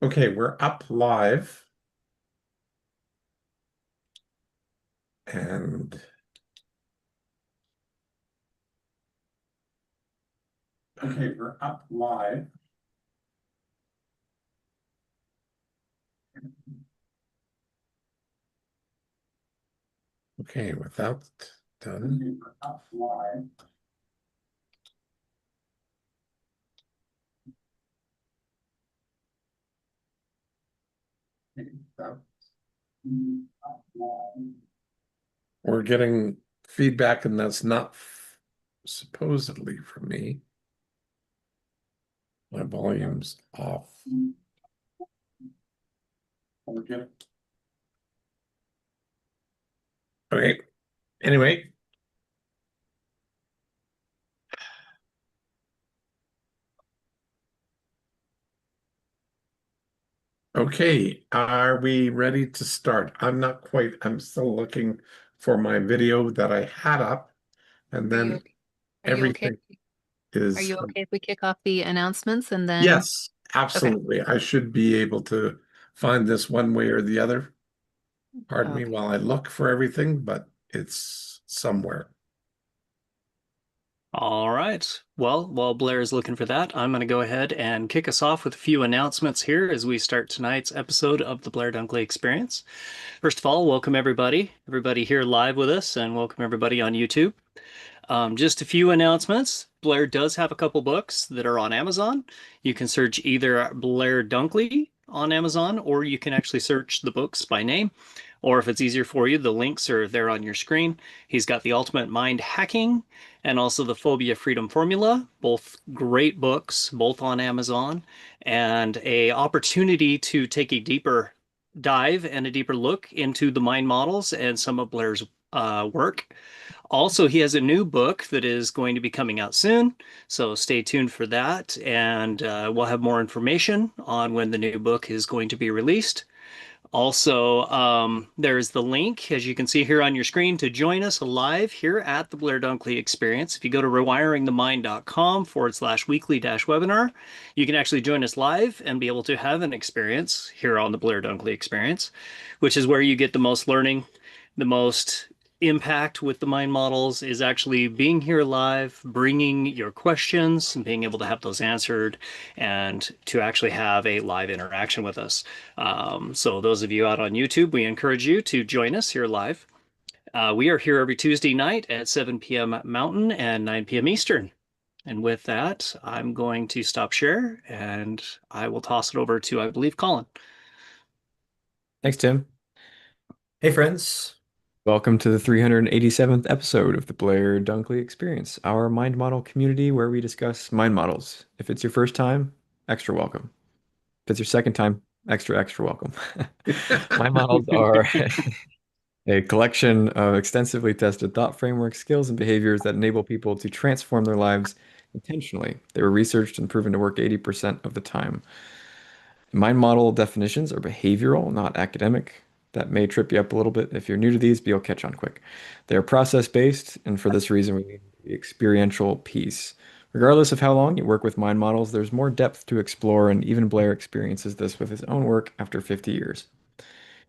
Okay, we're up live and okay, we're up live. Okay, without done. Okay, we're up live. Okay, up live. We're getting feedback, and that's not supposedly from me. My volume's off. Okay. Okay. Anyway, okay. Are we ready to start? I'm not quite. I'm still looking for my video that I had up, and Are you then okay? Are you okay? everything Are is. you okay if we kick off the announcements and then Yes, okay. absolutely. I should be able to find this one way or the other. Pardon me Okay. while I look for everything, but it's somewhere. All right. Well, while Blair is looking for that, I'm going to go ahead and kick us off with a few announcements here as we start tonight's episode of the Blair Dunkley Experience. First of all, welcome everybody here live with us, and welcome everybody on YouTube. Just a few announcements. Blair does have a couple books that are on Amazon. You can search either Blair Dunkley on Amazon, or you can actually search the books by name. Or if it's easier for you, the links are there on your screen. He's got The Ultimate Mind Hacking and also The Phobia Freedom Formula, both great books, both on Amazon, and a opportunity to take a deeper dive and a deeper look into the mind models and some of Blair's work. Also, he has a new book that is going to be coming out soon, so stay tuned for that. And we'll have more information on when the new book is going to be released. Also, there's the link, as you can see here on your screen, to join us live here at the Blair Dunkley Experience. If you go to rewiringthemind.com/weekly-webinar, you can actually join us live and be able to have an experience here on the Blair Dunkley Experience, which is where you get the most learning, the most impact with the mind models is actually being here live, bringing your questions and being able to have those answered and to actually have a live interaction with us. So those of you out on YouTube, we encourage you to join us here live. We are here every Tuesday night at 7 p.m. Mountain and 9 p.m. Eastern. And with that, I'm going to stop share and I will toss it over to, I believe, Colin. Thanks, Tim. Hey, friends. Welcome to the 387th episode of the Blair Dunkley Experience, our mind model community where we discuss mind models. If it's your first time, extra welcome. If it's your second time, extra, extra welcome. Mind models are a collection of extensively tested thought frameworks, skills, and behaviors that enable people to transform their lives intentionally. They were researched and proven to work 80% of the time. Mind model definitions are behavioral, not academic. That may trip you up a little bit. If you're new to these, but you'll catch on quick. They are process-based, and for this reason, we need the experiential piece. Regardless of how long you work with mind models, there's more depth to explore, and even Blair experiences this with his own work after 50 years.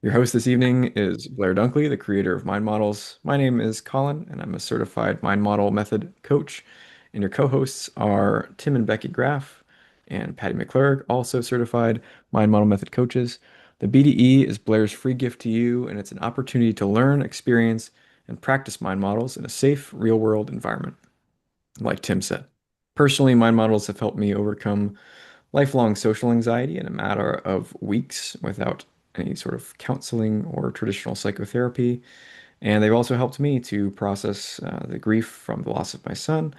Your host this evening is Blair Dunkley, the creator of Mind Models. My name is Colin, and I'm a certified mind model method coach. And your co-hosts are Tim and Becky Graff and Patty McClurg, also certified mind model method coaches. The BDE is Blair's free gift to you, and it's an opportunity to learn, experience, and practice mind models in a safe, real-world environment, like Tim said. Personally, mind models have helped me overcome lifelong social anxiety in a matter of weeks without any sort of counseling or traditional psychotherapy. And they've also helped me to process the grief from the loss of my son,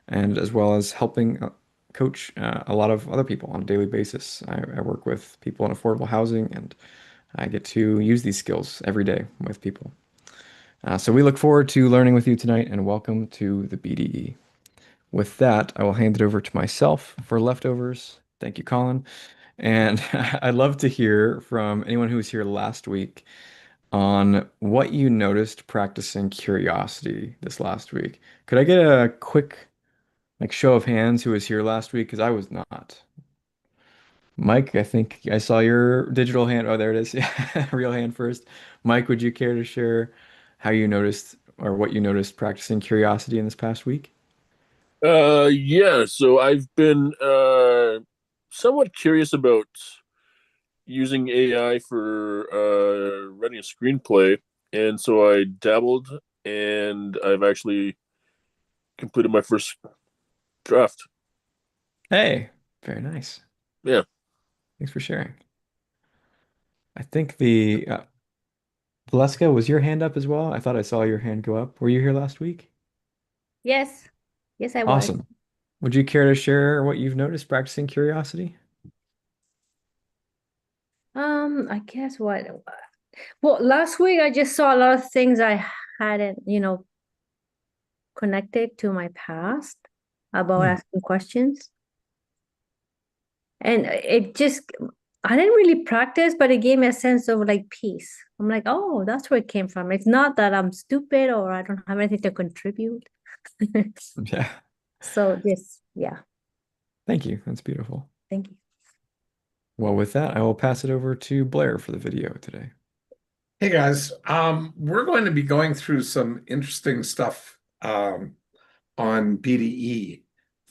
and as well as helping coach a lot of other people on a daily basis. I work with people in affordable housing, and I get to use these skills every day with people. So we look forward to learning with you tonight, and welcome to the BDE. With that, I will hand it over to myself for leftovers. Thank you, Colin. And I'd love to hear from anyone who was here last week on what you noticed practicing curiosity this last week. Could I get a quick show of hands who was here last week? Because I was not. Mike, I think I saw your digital hand. Oh, there it is. Yeah, real hand first. Mike, would you care to share how you noticed or what you noticed practicing curiosity in this past week? Yeah, so I've been somewhat curious about using AI for writing a screenplay, and so I dabbled, and I've actually completed my first draft. Hey, very nice. Yeah. Thanks for sharing. I think the Valeska, was your hand up as well? I thought I saw your hand go up. Were you here last week? Yes. Yes, I was. Awesome. Would you care to share what you've noticed practicing curiosity? I guess what? Well, last week I just saw a lot of things I hadn't, connected to my past about asking questions. And I didn't really practice, but it gave me a sense of like peace. I'm like, oh, that's where it came from. It's not that I'm stupid or I don't have anything to contribute. Yeah. So this, yeah, Thank you. That's beautiful. thank you. Well, with that, I will pass it over to Blair for the video today. Hey guys, we're going to be going through some interesting stuff on BDE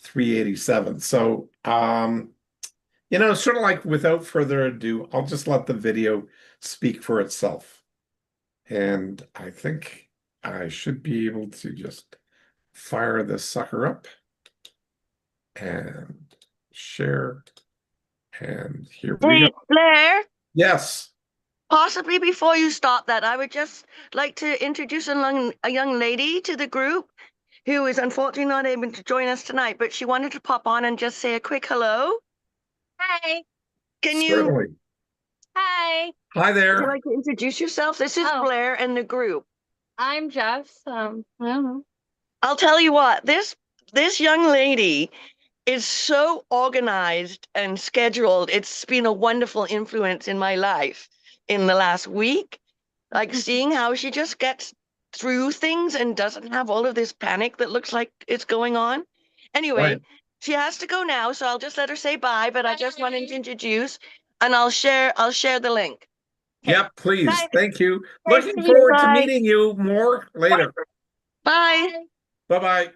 387. So, sort of like without further ado, I'll just let the video speak for itself. And I think I should be able to just fire this sucker up and share. And here we go. Blair, Yes. possibly before you stop that, I would just like to introduce a young lady to the group who is unfortunately not able to join us tonight, but she wanted to pop on and just say a quick hello. Hi. Can you, Certainly. Hi. Hi would you there. like to introduce yourself? This is Oh. Blair and the group. I'm Jeff. I don't know. I'll tell you what, this young lady is so organized and scheduled. It's been a wonderful influence in my life in the last week. Like seeing how she just gets through things and doesn't have all of this panic that looks like it's going on. Anyway, Right. she has to go now, so I'll just let her say bye, but I just wanted to introduce and I'll share the link. Okay. Yep, please. Bye. Thank you. Nice Looking to meet you. forward to Bye. meeting you more later. Bye. Bye-bye.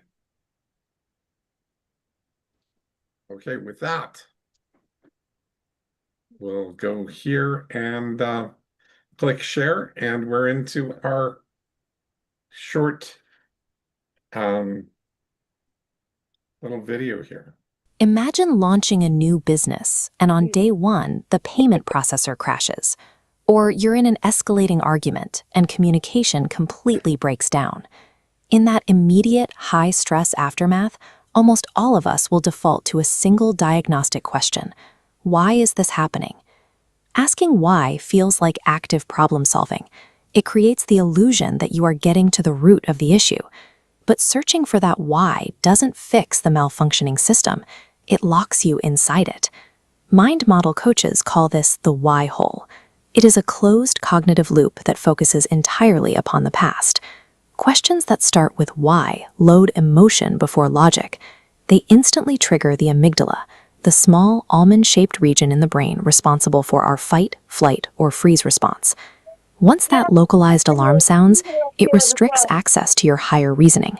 Okay, with that, we'll go here and click share, and we're into our short little video here. Imagine launching a new business, and on day one, the payment processor crashes. Or you're in an escalating argument, and communication completely breaks down. In that immediate, high-stress aftermath, almost all of us will default to a single diagnostic question. Why is this happening? Asking why feels like active problem solving. It creates the illusion that you are getting to the root of the issue. But searching for that why doesn't fix the malfunctioning system. It locks you inside it. Mind model coaches call this the why hole. It is a closed cognitive loop that focuses entirely upon the past. Questions that start with why load emotion before logic. They instantly trigger the amygdala, the small almond-shaped region in the brain responsible for our fight, flight, or freeze response. Once that localized alarm sounds, it restricts access to your higher reasoning.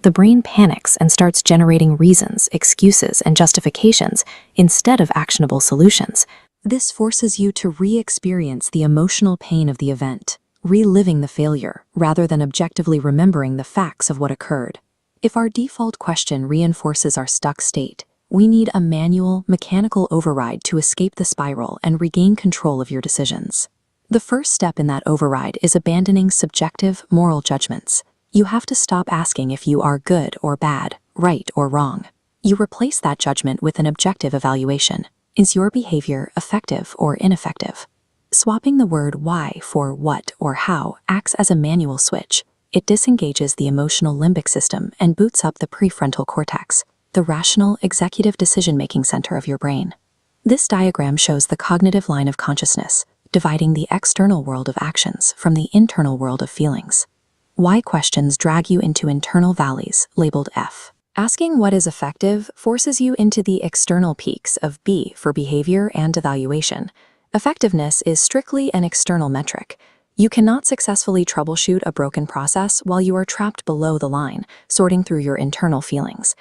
The brain panics and starts generating reasons, excuses, and justifications instead of actionable solutions. This forces you to re-experience the emotional pain of the event, reliving the failure rather than objectively remembering the facts of what occurred. If our default question reinforces our stuck state, we need a manual, mechanical override to escape the spiral and regain control of your decisions. The first step in that override is abandoning subjective, moral judgments. You have to stop asking if you are good or bad, right or wrong. You replace that judgment with an objective evaluation. Is your behavior effective or ineffective? Swapping the word why for what or how acts as a manual switch. It disengages the emotional limbic system and boots up the prefrontal cortex, the rational, executive decision-making center of your brain. This diagram shows the cognitive line of consciousness, dividing the external world of actions from the internal world of feelings. Why questions drag you into internal valleys, labeled F. Asking what is effective forces you into the external peaks of B for behavior and evaluation. Effectiveness is strictly an external metric. You cannot successfully troubleshoot a broken process while you are trapped below the line, sorting through your internal feelings.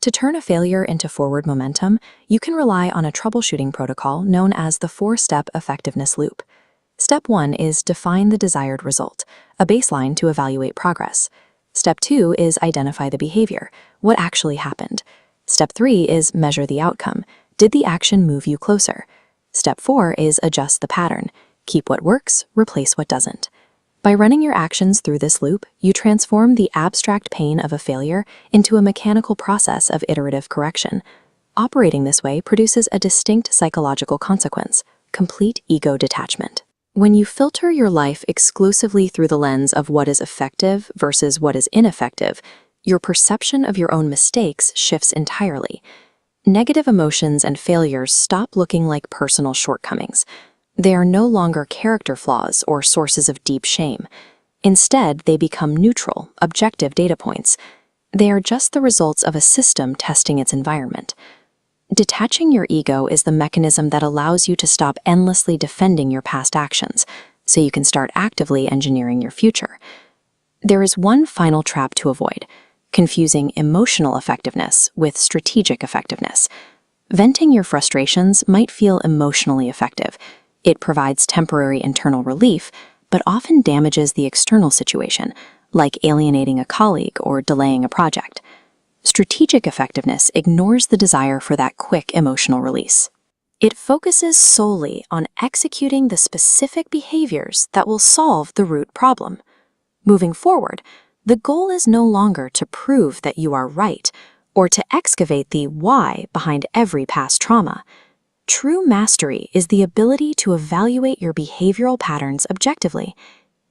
To turn a failure into forward momentum, you can rely on a troubleshooting protocol known as the 4-step effectiveness loop. Step 1 is define the desired result, a baseline to evaluate progress. Step 2 is identify the behavior, what actually happened. Step 3 is measure the outcome, did the action move you closer? Step 4 is adjust the pattern, keep what works, replace what doesn't. By running your actions through this loop, you transform the abstract pain of a failure into a mechanical process of iterative correction. Operating this way produces a distinct psychological consequence: complete ego detachment. When you filter your life exclusively through the lens of what is effective versus what is ineffective, your perception of your own mistakes shifts entirely. Negative emotions and failures stop looking like personal shortcomings. They are no longer character flaws or sources of deep shame. Instead, they become neutral, objective data points. They are just the results of a system testing its environment. Detaching your ego is the mechanism that allows you to stop endlessly defending your past actions, so you can start actively engineering your future. There is one final trap to avoid: confusing emotional effectiveness with strategic effectiveness. Venting your frustrations might feel emotionally effective. It provides temporary internal relief, but often damages the external situation, like alienating a colleague or delaying a project. Strategic effectiveness ignores the desire for that quick emotional release. It focuses solely on executing the specific behaviors that will solve the root problem. Moving forward, the goal is no longer to prove that you are right or to excavate the why behind every past trauma. True mastery is the ability to evaluate your behavioral patterns objectively.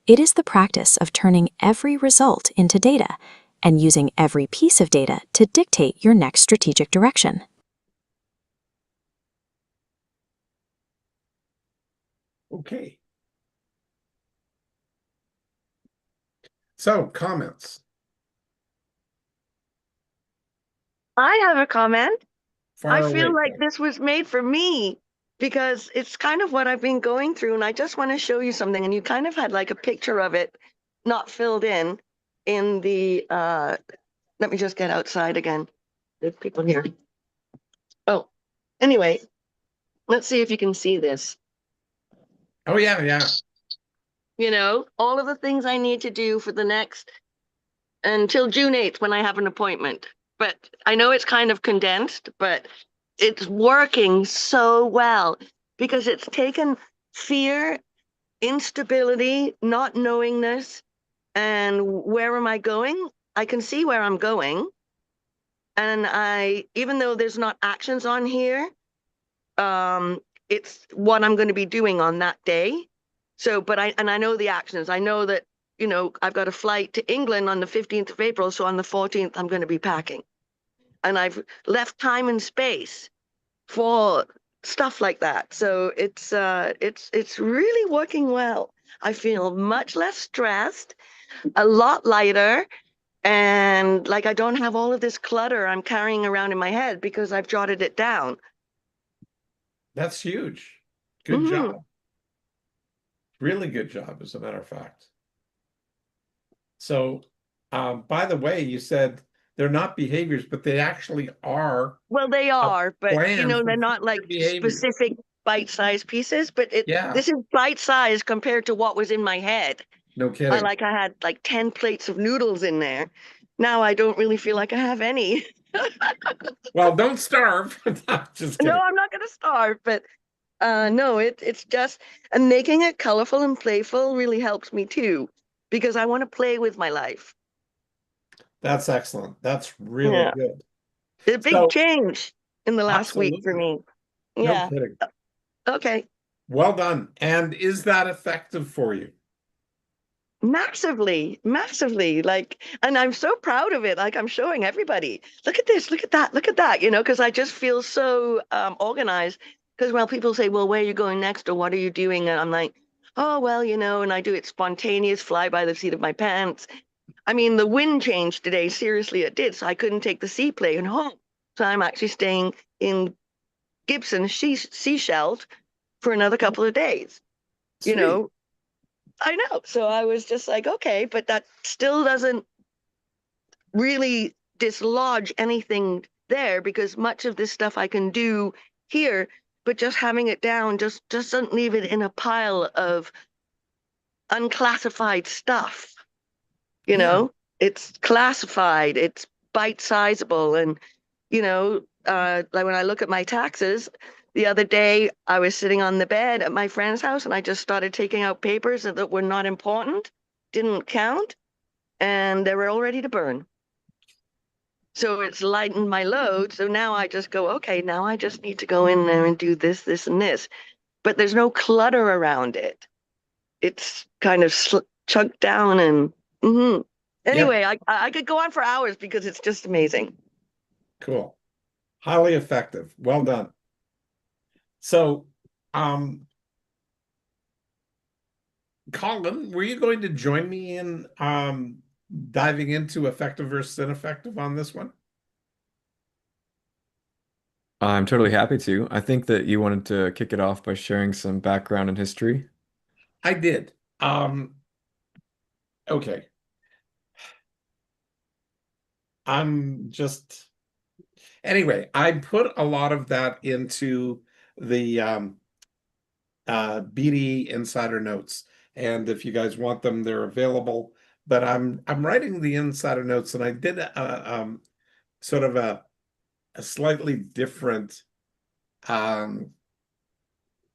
It is the practice of turning every result into data and using every piece of data to dictate your next strategic direction. Okay. So, comments. I have a comment. Fire I feel away, like Jen. this was made for me because it's kind of what I've been going through, and I just want to show you something. And you kind of had like a picture of it, not filled in the. Let me just get outside again. There's people here. Oh, anyway, let's see if you can see this. Oh, yeah, yeah. You know, all of the things I need to do for the next until June 8th when I have an appointment. But I know it's kind of condensed, but it's working so well because it's taken fear, instability, not knowingness, and where am I going? I can see where I'm going. And even though there's not actions on here, it's what I'm going to be doing on that day. So, but I know the actions. I know that, I've got a flight to England on the 15th of April. So on the 14th, I'm going to be packing. And I've left time and space for stuff like that. So it's really working well. I feel much less stressed, a lot lighter, and like I don't have all of this clutter I'm carrying around in my head because I've jotted it down. That's huge. Good job. Really good job, as a matter of fact. So, by the way, you said they're not behaviors, but they actually are. Well, they are, but plan for they're not like future behavior. specific bite-sized pieces, but Yeah. this is bite-sized compared to what was in my head. No kidding. I had like 10 plates of noodles in there. Now I don't really feel like I have any. Well, don't starve. Just kidding. No, I'm not going to starve, but no, it's just, and making it colorful and playful really helps me too, because I want to play with my life. That's excellent. That's really good. A big change in the last week for me. No kidding. Okay. Well done. And is that effective for you? Massively, massively. And I'm so proud of it. Like, I'm showing everybody, look at this, look at that, because I just feel so organized. Because, well, people say, well, where are you going next or what are you doing? And I'm like, oh, well, and I do it spontaneous, fly by the seat of my pants. I mean, the wind changed today. Seriously, it did. So I couldn't take the seaplane home. So I'm actually staying in Gibson Seashells for another couple of days. Sweet. You know, I know. So I was just like, okay, but that still doesn't really dislodge anything there, because much of this stuff I can do here, but just having it down just doesn't leave it in a pile of unclassified stuff. You know, it's classified, it's bite-sizable, and like when I look at my taxes, the other day I was sitting on the bed at my friend's house and I just started taking out papers that were not important, didn't count, and they were all ready to burn. So it's lightened my load. So now I just go, okay, now I just need to go in there and do this, this, and this. But there's no clutter around it. It's kind of chunked down and anyway, I could go on for hours because it's just amazing. Cool. Highly effective. Well done. So, Colin, were you going to join me in diving into effective versus ineffective on this one? I'm totally happy to. I think that you wanted to kick it off by sharing some background and history. I did. Okay. Anyway, I put a lot of that into the BD Insider Notes. And if you guys want them, they're available. But I'm writing the Insider Notes, and I did sort of a slightly different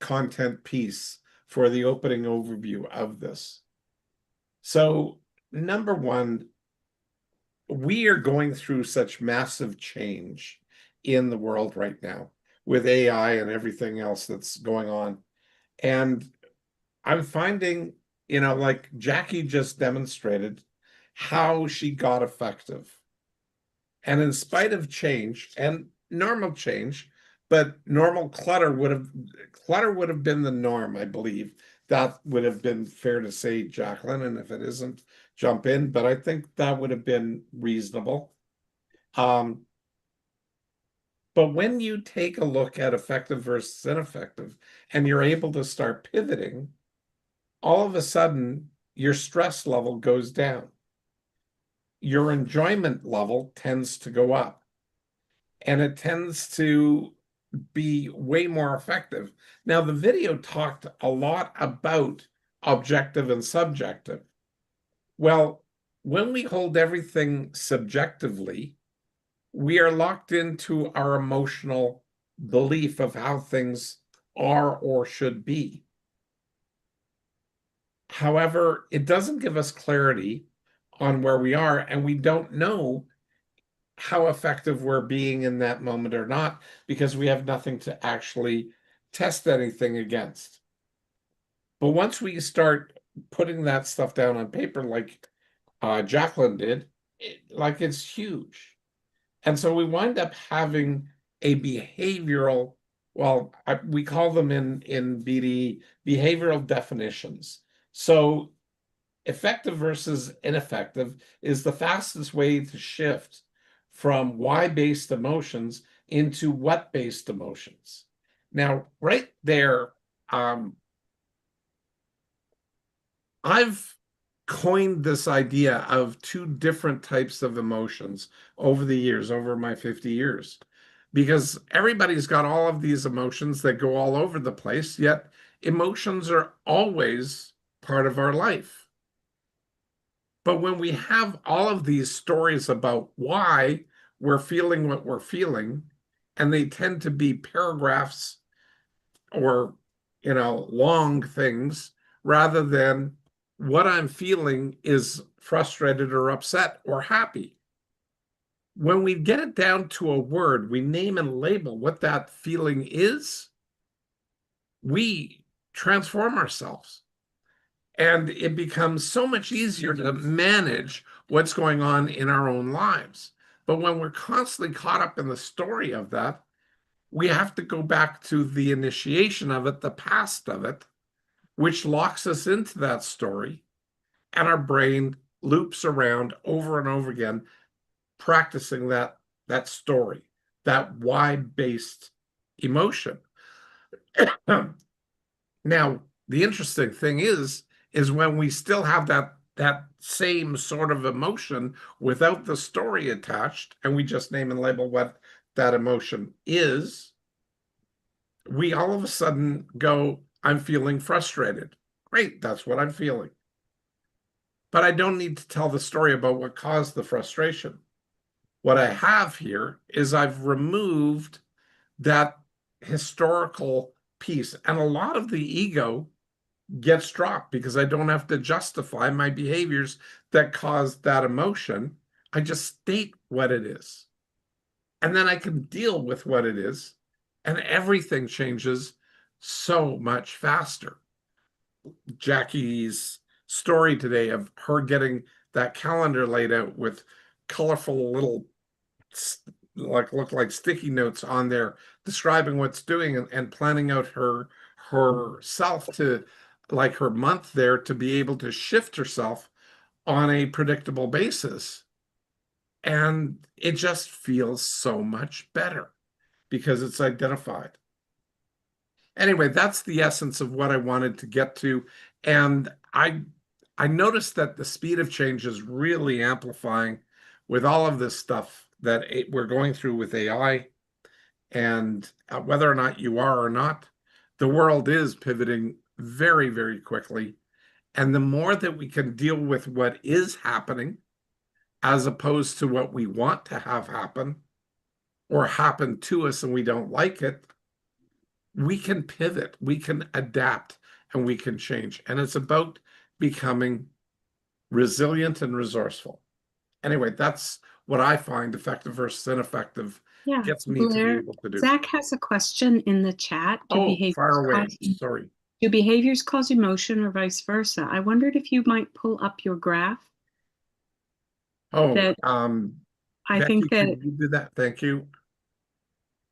content piece for the opening overview of this. So, number one, we are going through such massive change in the world right now with AI and everything else that's going on. And I'm finding, like Jackie just demonstrated how she got effective. And in spite of change and normal change, but normal clutter would have been the norm, I believe. That would have been fair to say, Jacqueline, and if it isn't, jump in, but I think that would have been reasonable. But when you take a look at effective versus ineffective, and you're able to start pivoting, all of a sudden, your stress level goes down. Your enjoyment level tends to go up. And it tends to be way more effective. Now, the video talked a lot about objective and subjective. Well, when we hold everything subjectively, we are locked into our emotional belief of how things are or should be. However, it doesn't give us clarity on where we are, and we don't know how effective we're being in that moment or not, because we have nothing to actually test anything against. But once we start putting that stuff down on paper, like Jacqueline did, it's huge. And so we wind up having a behavioral, we call them in BD behavioral definitions. So effective versus ineffective is the fastest way to shift from why-based emotions into what-based emotions. Now, right there, I've coined this idea of two different types of emotions over the years, over my 50 years, because everybody's got all of these emotions that go all over the place, yet emotions are always part of our life. But when we have all of these stories about why we're feeling what we're feeling, and they tend to be paragraphs or, long things, rather than what I'm feeling is frustrated or upset or happy. When we get it down to a word, we name and label what that feeling is, we transform ourselves. And it becomes so much easier to manage what's going on in our own lives. But when we're constantly caught up in the story of that, we have to go back to the initiation of it, the past of it, which locks us into that story. And our brain loops around over and over again, practicing that story, that why-based emotion. Now, the interesting thing is when we still have that same sort of emotion without the story attached, and we just name and label what that emotion is, we all of a sudden go, I'm feeling frustrated. Great, that's what I'm feeling. But I don't need to tell the story about what caused the frustration. What I have here is I've removed that historical piece, and a lot of the ego gets dropped because I don't have to justify my behaviors that caused that emotion. I just state what it is. And then I can deal with what it is, and everything changes so much faster. Jackie's story today of her getting that calendar laid out with colorful little look like sticky notes on there describing what's doing and planning out herself to like her month there to be able to shift herself on a predictable basis. And it just feels so much better because it's identified. Anyway, that's the essence of what I wanted to get to. And I noticed that the speed of change is really amplifying with all of this stuff that we're going through with AI. And whether or not you are or not, the world is pivoting very, very quickly. And the more that we can deal with what is happening, as opposed to what we want to have happen or happen to us and we don't like it, we can pivot, we can adapt, and we can change. And it's about becoming resilient and resourceful. Anyway, that's what I find effective versus ineffective gets me to be able to do. Zach has a question in the chat. Fire away. Sorry. Do behaviors cause emotion or vice versa? I wondered if you might pull up your graph. I Becky, think that you do that. Thank you.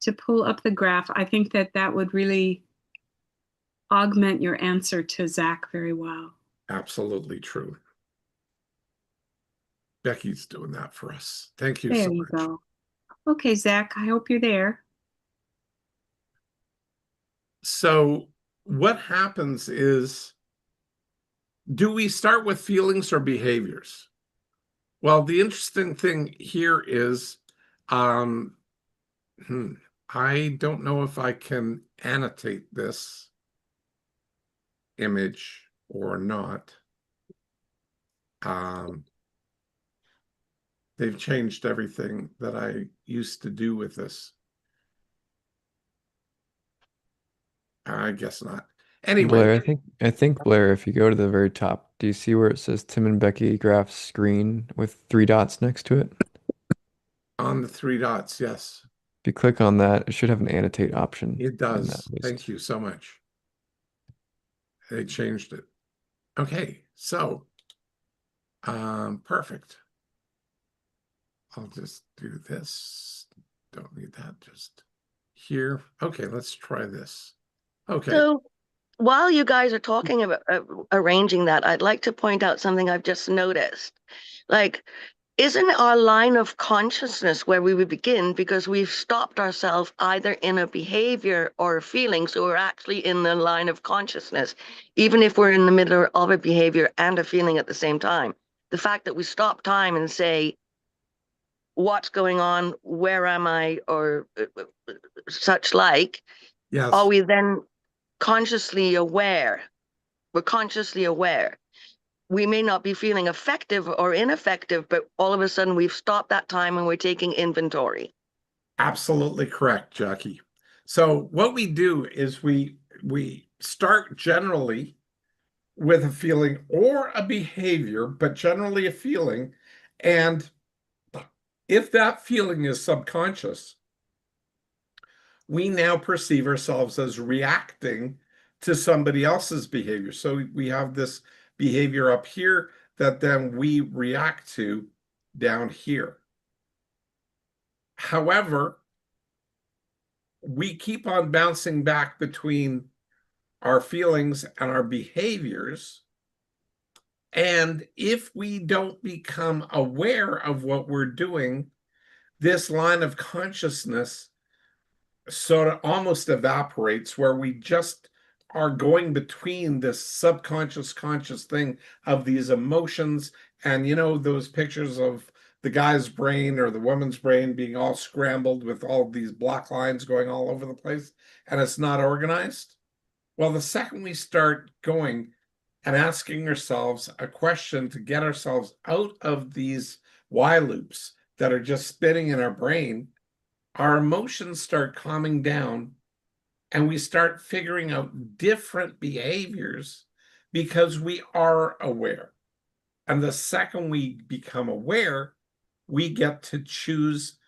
To pull up the graph, I think that would really augment your answer to Zach very well. Absolutely true. Becky's doing that for us. Thank you there so you much. Go. Okay, Zach, I hope you're there. So what happens is, do we start with feelings or behaviors? Well, the interesting thing here is, I don't know if I can annotate this image or not. They've changed everything that I used to do with this. I guess not. Anyway, Blair, I think Blair, if you go to the very top, do you see where it says Tim and Becky graph screen with 3 dots next to it? On the 3 dots, yes. If you click on that, it should have an annotate option. It does. Thank you so much. They changed it. Okay, so perfect. I'll just do this. Don't need that, just here. Okay, let's try this. Okay. So while you guys are talking about arranging that, I'd like to point out something I've just noticed. Like, isn't our line of consciousness where we would begin because we've stopped ourselves either in a behavior or a feeling, so we're actually in the line of consciousness, even if we're in the middle of a behavior and a feeling at the same time. The fact that we stop time and say, what's going on, where am I, or such like, yes. Are we then consciously aware? We're consciously aware. We may not be feeling effective or ineffective, but all of a sudden we've stopped that time and we're taking inventory. Absolutely correct, Jackie. So what we do is we start generally with a feeling or a behavior, but generally a feeling. And if that feeling is subconscious, we now perceive ourselves as reacting to somebody else's behavior. So we have this behavior up here that then we react to down here. However, we keep on bouncing back between our feelings and our behaviors And if we don't become aware of what we're doing, this line of consciousness sort of almost evaporates, where we just are going between this subconscious conscious thing of these emotions. And those pictures of the guy's brain or the woman's brain being all scrambled with all these black lines going all over the place, and it's not organized. Well, the second we start going and asking ourselves a question to get ourselves out of these why loops that are just spinning in our brain, our emotions start calming down, and we start figuring out different behaviors because we are aware. And the second we become aware, we get to choose,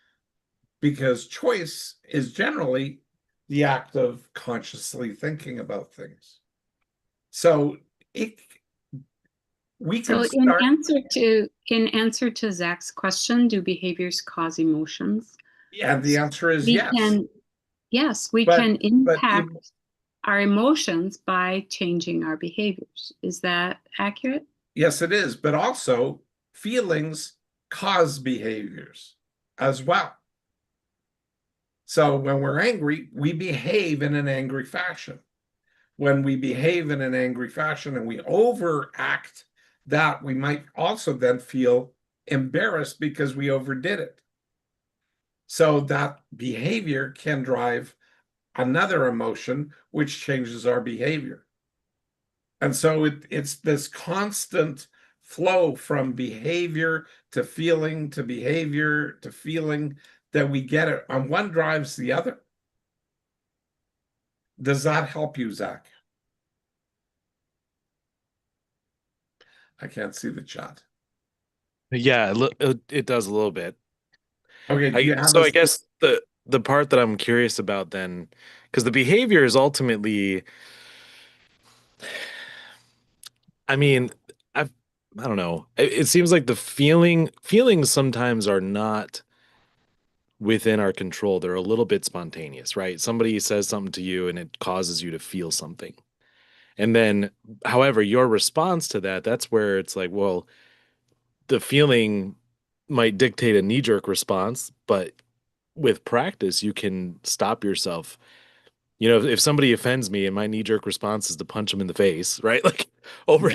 because choice is generally the act of consciously thinking about things. So we can start. In answer to Zach's question, do behaviors cause emotions? Yeah, the answer is yes. We can impact our emotions by changing our behaviors. Is that accurate? Yes, it is. But also, feelings cause behaviors as well. So when we're angry, we behave in an angry fashion. When we behave in an angry fashion and we overact that, we might also then feel embarrassed because we overdid it. So that behavior can drive another emotion, which changes our behavior. And so it's this constant flow from behavior to feeling to behavior to feeling that we get it. And one drives the other. Does that help you, Zach? I can't see the chat. Yeah, it does a little bit. Okay. I guess the part that I'm curious about then, because the behavior is ultimately, I mean, I don't know. It seems like the feelings sometimes are not within our control. They're a little bit spontaneous, right? Somebody says something to you and it causes you to feel something. And then, however, your response to that, that's where it's like, well, the feeling might dictate a knee-jerk response, but with practice, you can stop yourself. If somebody offends me and my knee-jerk response is to punch them in the face, right? Like over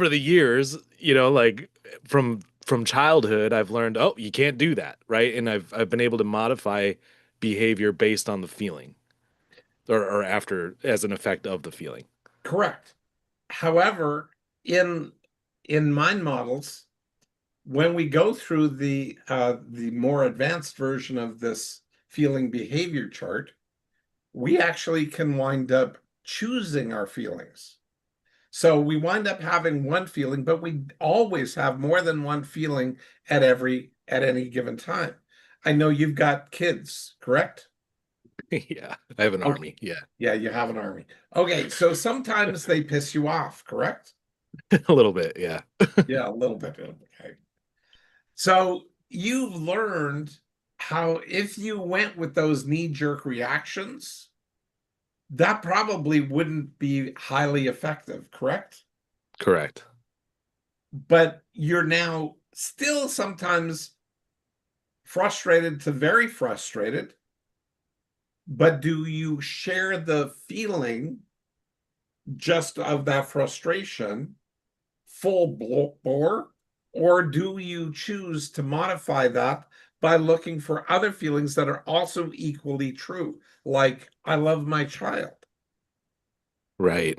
the years, like from childhood, I've learned, oh, you can't do that, right? And I've been able to modify behavior based on the feeling, or after, as an effect of the feeling. Correct. However, in mind models, when we go through the more advanced version of this feeling behavior chart, we actually can wind up choosing our feelings. So we wind up having one feeling, but we always have more than one feeling at any given time. I know you've got kids, correct? Yeah, I have an army. Yeah. Yeah, you have an army. Okay, so sometimes they piss you off, correct? A little bit, yeah. Yeah, a little bit. Okay. So you've learned how, if you went with those knee-jerk reactions, that probably wouldn't be highly effective, correct? Correct. But you're now still sometimes frustrated to very frustrated. But do you share the feeling just of that frustration full bore, or do you choose to modify that by looking for other feelings that are also equally true, like I love my child? Right.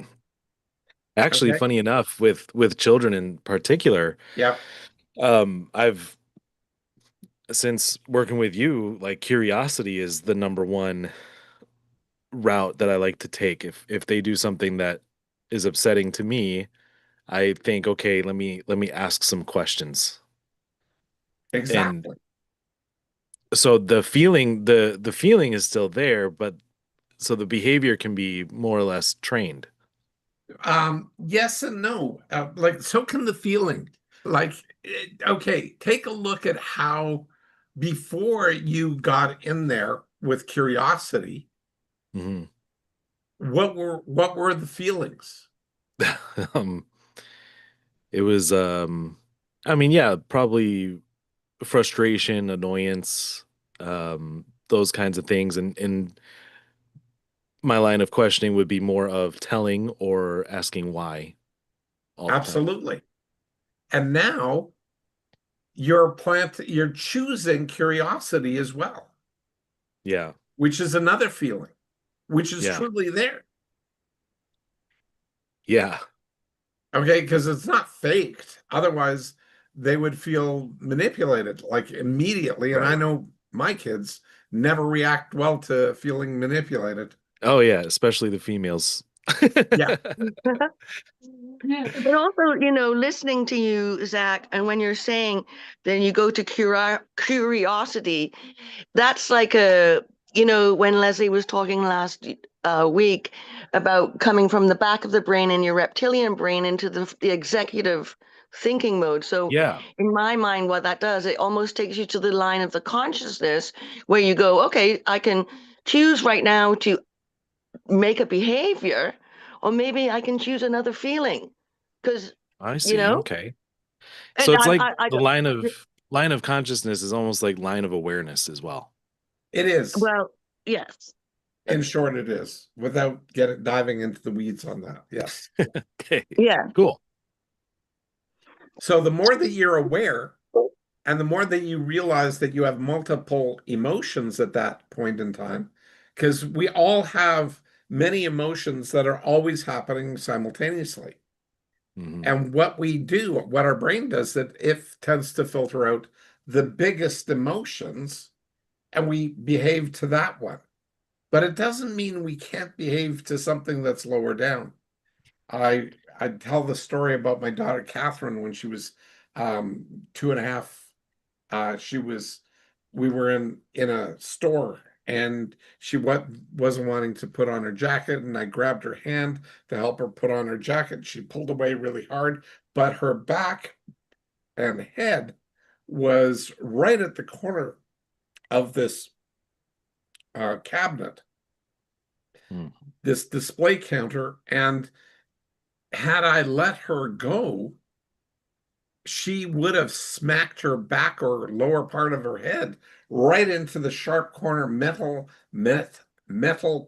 Actually, Okay. funny enough, with children in particular, Yeah. I've, since working with you, like, curiosity is the number one route that I like to take. If they do something that is upsetting to me, I think, okay, let me ask some questions. Exactly. And so the feeling is still there, but so the behavior can be more or less trained. Yes and no. Like, so can the feeling. Like, okay, take a look at how, before you got in there with curiosity, Mhm. what were the feelings? Um, It was, I mean, yeah, probably frustration, annoyance, those kinds of things. And my line of questioning would be more of telling or asking why all the time. Absolutely. And now you're choosing curiosity as well, Yeah. which is another feeling, which is Yeah. truly there. Yeah. Okay, because it's not faked. Otherwise, they would feel manipulated like immediately. And I Right. know my kids never react well to feeling manipulated. Oh yeah, especially the females. Yeah. But also, listening to you, Zach, and when you're saying then you go to curiosity, that's like when Leslie was talking last week about coming from the back of the brain in your reptilian brain into the executive thinking mode. So Yeah. in my mind, what that does, it almost takes you to the line of the consciousness where you go, okay, I can choose right now to make a behavior, or maybe I can choose another feeling. Because, I you see. know, Okay. and So it's like I the don't, line of consciousness is almost like line of awareness as well. It is. well, yes. In short, it is. Without diving into the weeds on that. Yes. Okay. Yeah. Cool. So the more that you're aware, and the more that you realize that you have multiple emotions at that point in time, because we all have many emotions that are always happening simultaneously. Mhm. And what we do, what our brain does, that it tends to filter out the biggest emotions and we behave to that one. But it doesn't mean we can't behave to something that's lower down. I tell the story about my daughter Catherine when she was 2.5. We were in a store and she wasn't wanting to put on her jacket, and I grabbed her hand to help her put on her jacket. She pulled away really hard, but her back and head was right at the corner of this cabinet, this display counter, and had I let her go, she would have smacked her back or lower part of her head right into the sharp corner metal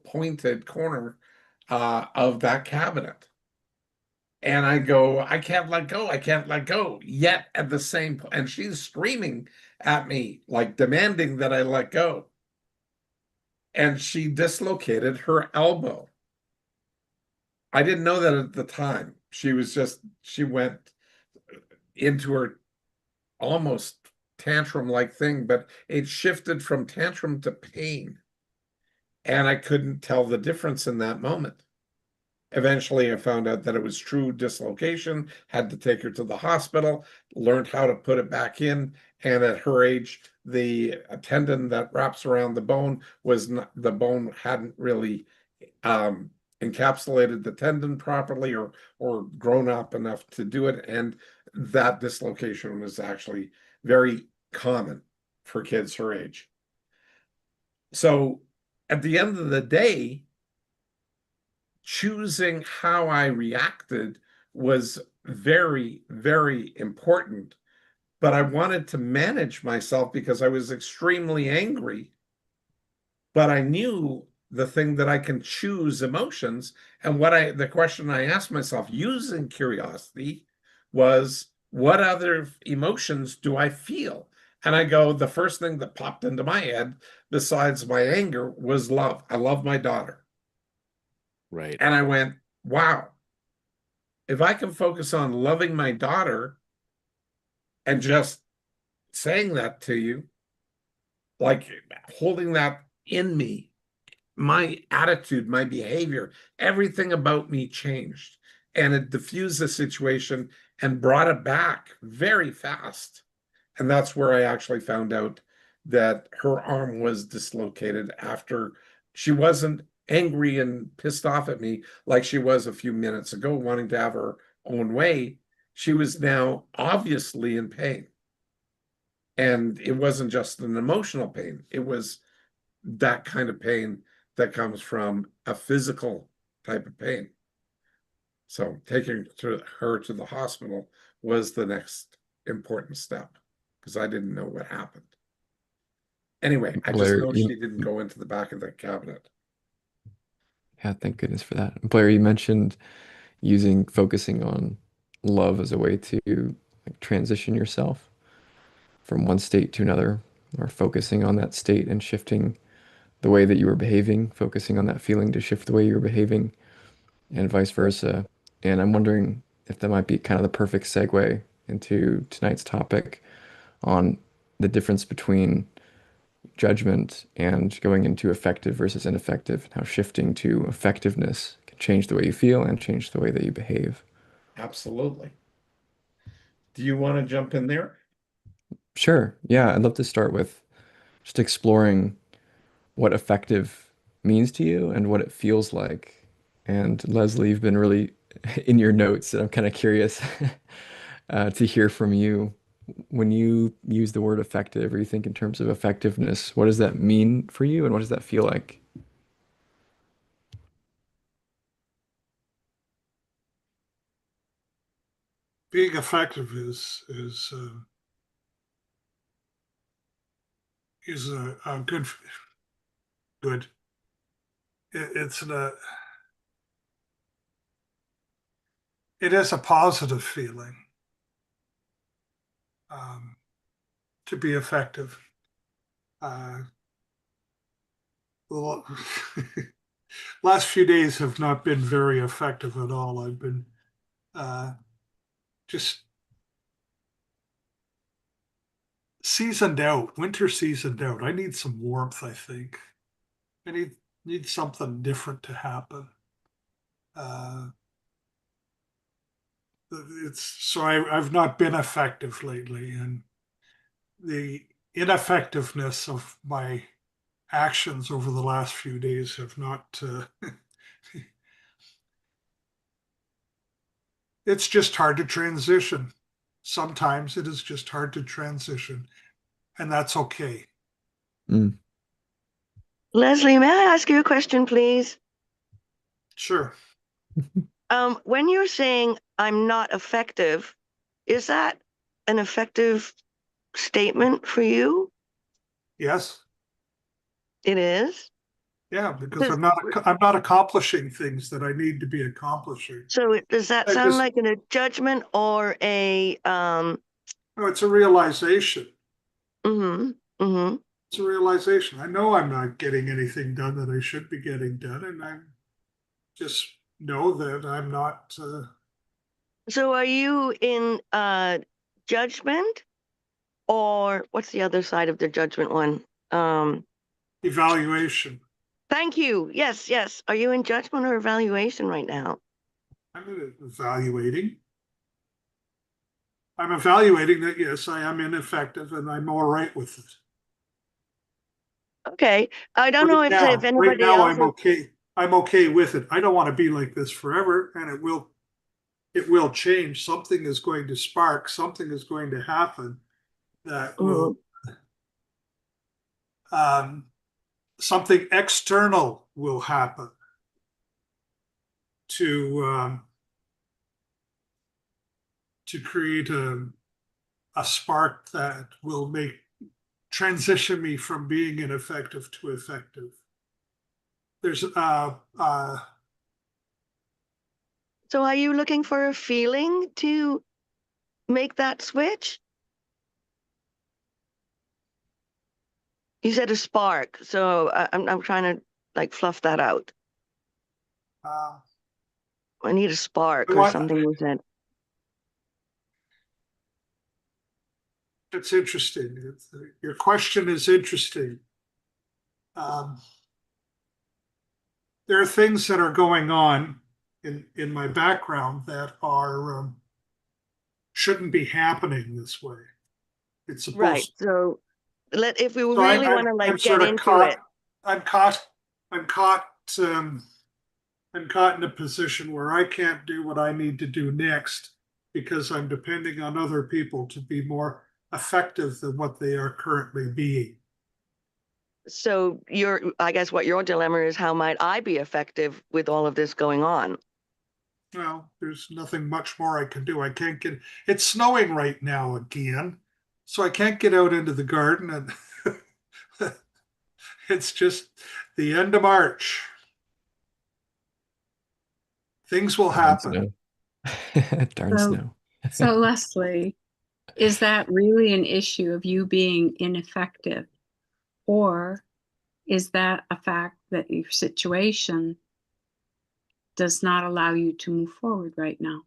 pointed corner of that cabinet. And I go, I can't let go. I can't let go. Yet at the same point, and she's screaming at me, like demanding that I let go. And she dislocated her elbow. I didn't know that at the time. She went into her almost tantrum-like thing, but it shifted from tantrum to pain. And I couldn't tell the difference in that moment. Eventually, I found out that it was true dislocation, had to take her to the hospital, learned how to put it back in. And at her age, the tendon that wraps around the bone was not, the bone hadn't really encapsulated the tendon properly or grown up enough to do it. And that dislocation was actually very common for kids her age. So at the end of the day, choosing how I reacted was very, very important. But I wanted to manage myself because I was extremely angry. But I knew the thing that I can choose emotions. And the question I asked myself using curiosity was, what other emotions do I feel? And I go, the first thing that popped into my head, besides my anger, was love. I love my daughter. Right. And I went, wow, if I can focus on loving my daughter and just saying that to you, like holding that in me, my attitude, my behavior, everything about me changed. And it diffused the situation and brought it back very fast. And that's where I actually found out that her arm was dislocated after she wasn't angry and pissed off at me like she was a few minutes ago, wanting to have her own way. She was now obviously in pain. And it wasn't just an emotional pain, it was that kind of pain that comes from a physical type of pain. So taking her to the hospital was the next important step because I didn't know what happened. Anyway, I just Blair, know she didn't go into the back of the cabinet. yeah, thank goodness for that. Blair, you mentioned focusing on love as a way to like, transition yourself from one state to another, or focusing on that state and shifting the way that you were behaving, focusing on that feeling to shift the way you were behaving, and vice versa. And I'm wondering if that might be kind of the perfect segue into tonight's topic on the difference between judgment and going into effective versus ineffective, how shifting to effectiveness can change the way you feel and change the way that you behave. Absolutely. Do you want to jump in there? Sure. Yeah, I'd love to start with just exploring what effective means to you and what it feels like. And Leslie, you've been really in your notes, and I'm kind of curious to hear from you. When you use the word effective, or you think in terms of effectiveness, what does that mean for you, and what does that feel like? Being effective is a good. It is a positive feeling to be effective. The last few days have not been very effective at all. I've been just seasoned out, winter seasoned out. I need some warmth, I think. I need something different to happen. I've not been effective lately, and the ineffectiveness of my actions over the last few days have not it's just hard to transition. Sometimes it is just hard to transition, and that's okay. Mm. Leslie, may I ask you a question, please? Sure. When you're saying I'm not effective, is that an effective statement for you? Yes. It is? Yeah, because I'm not accomplishing things that I need to be accomplishing. So does that sound like a judgment or a No, it's a realization. Mm-hmm. Mm-hmm. It's a realization. I know I'm not getting anything done that I should be getting done, and I just know that I'm not. So are you in judgment, or what's the other side of the judgment one? Evaluation. Thank you. Yes, yes. Are you in judgment or evaluation right now? I'm evaluating. I'm evaluating that, yes, I am ineffective, and I'm all right with it. Okay. I don't know if anybody right now else I'm okay. I'm okay with it. I don't want to be like this forever, and it will change. Something is going to spark. Something is going to happen that will something external will happen to create a spark that will transition me from being ineffective to effective. There's So are you looking for a feeling to make that switch? You said a spark, so I'm trying to like fluff that out. I need a spark or something you said. It's interesting. Your question is interesting. There are things that are going on in my background that are shouldn't be happening this way. It's supposed right. So if we really want to like get into it. I'm caught in a position where I can't do what I need to do next because I'm depending on other people to be more effective than what they are currently being. So I guess what your dilemma is, how might I be effective with all of this going on? Well, there's nothing much more I can do. I can't get, it's snowing right now again, so I can't get out into the garden, and it's just the end of March. Things will happen. Darn snow. So Leslie, is that really an issue of you being ineffective? Or is that a fact that your situation does not allow you to move forward right now?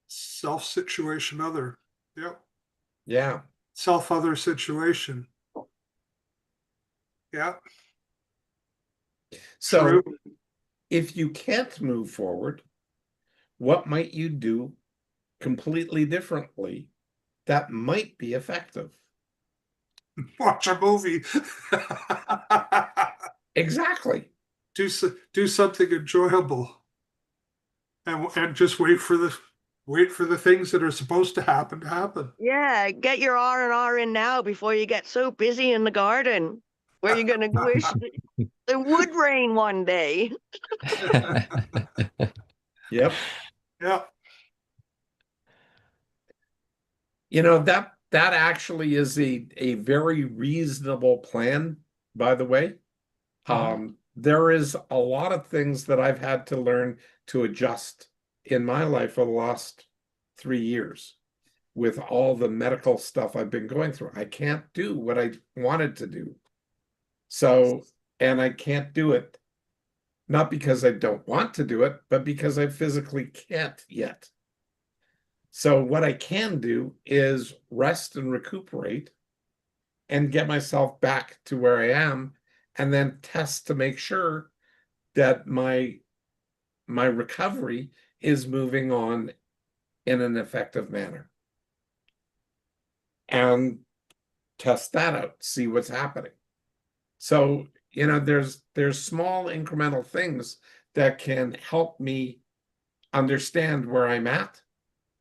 Self situation, other. Yep. Yeah. Self other situation. Yeah. So True. if you can't move forward, what might you do completely differently that might be effective? Watch a movie. Exactly. Do something enjoyable, and just wait for the things that are supposed to happen. Yeah, get your R&R in now before you get so busy in the garden where you're going to wish it would rain one day. Yep. Yeah. You know, that actually is a very reasonable plan, by the way. There is a lot of things that I've had to learn to adjust in my life for the last 3 years with all the medical stuff I've been going through. I can't do what I wanted to do. So, and I can't do it, not because I don't want to do it, but because I physically can't yet. So what I can do is rest and recuperate and get myself back to where I am, and then test to make sure that my recovery is moving on in an effective manner. And test that out, see what's happening. So, you know, there's small incremental things that can help me understand where I'm at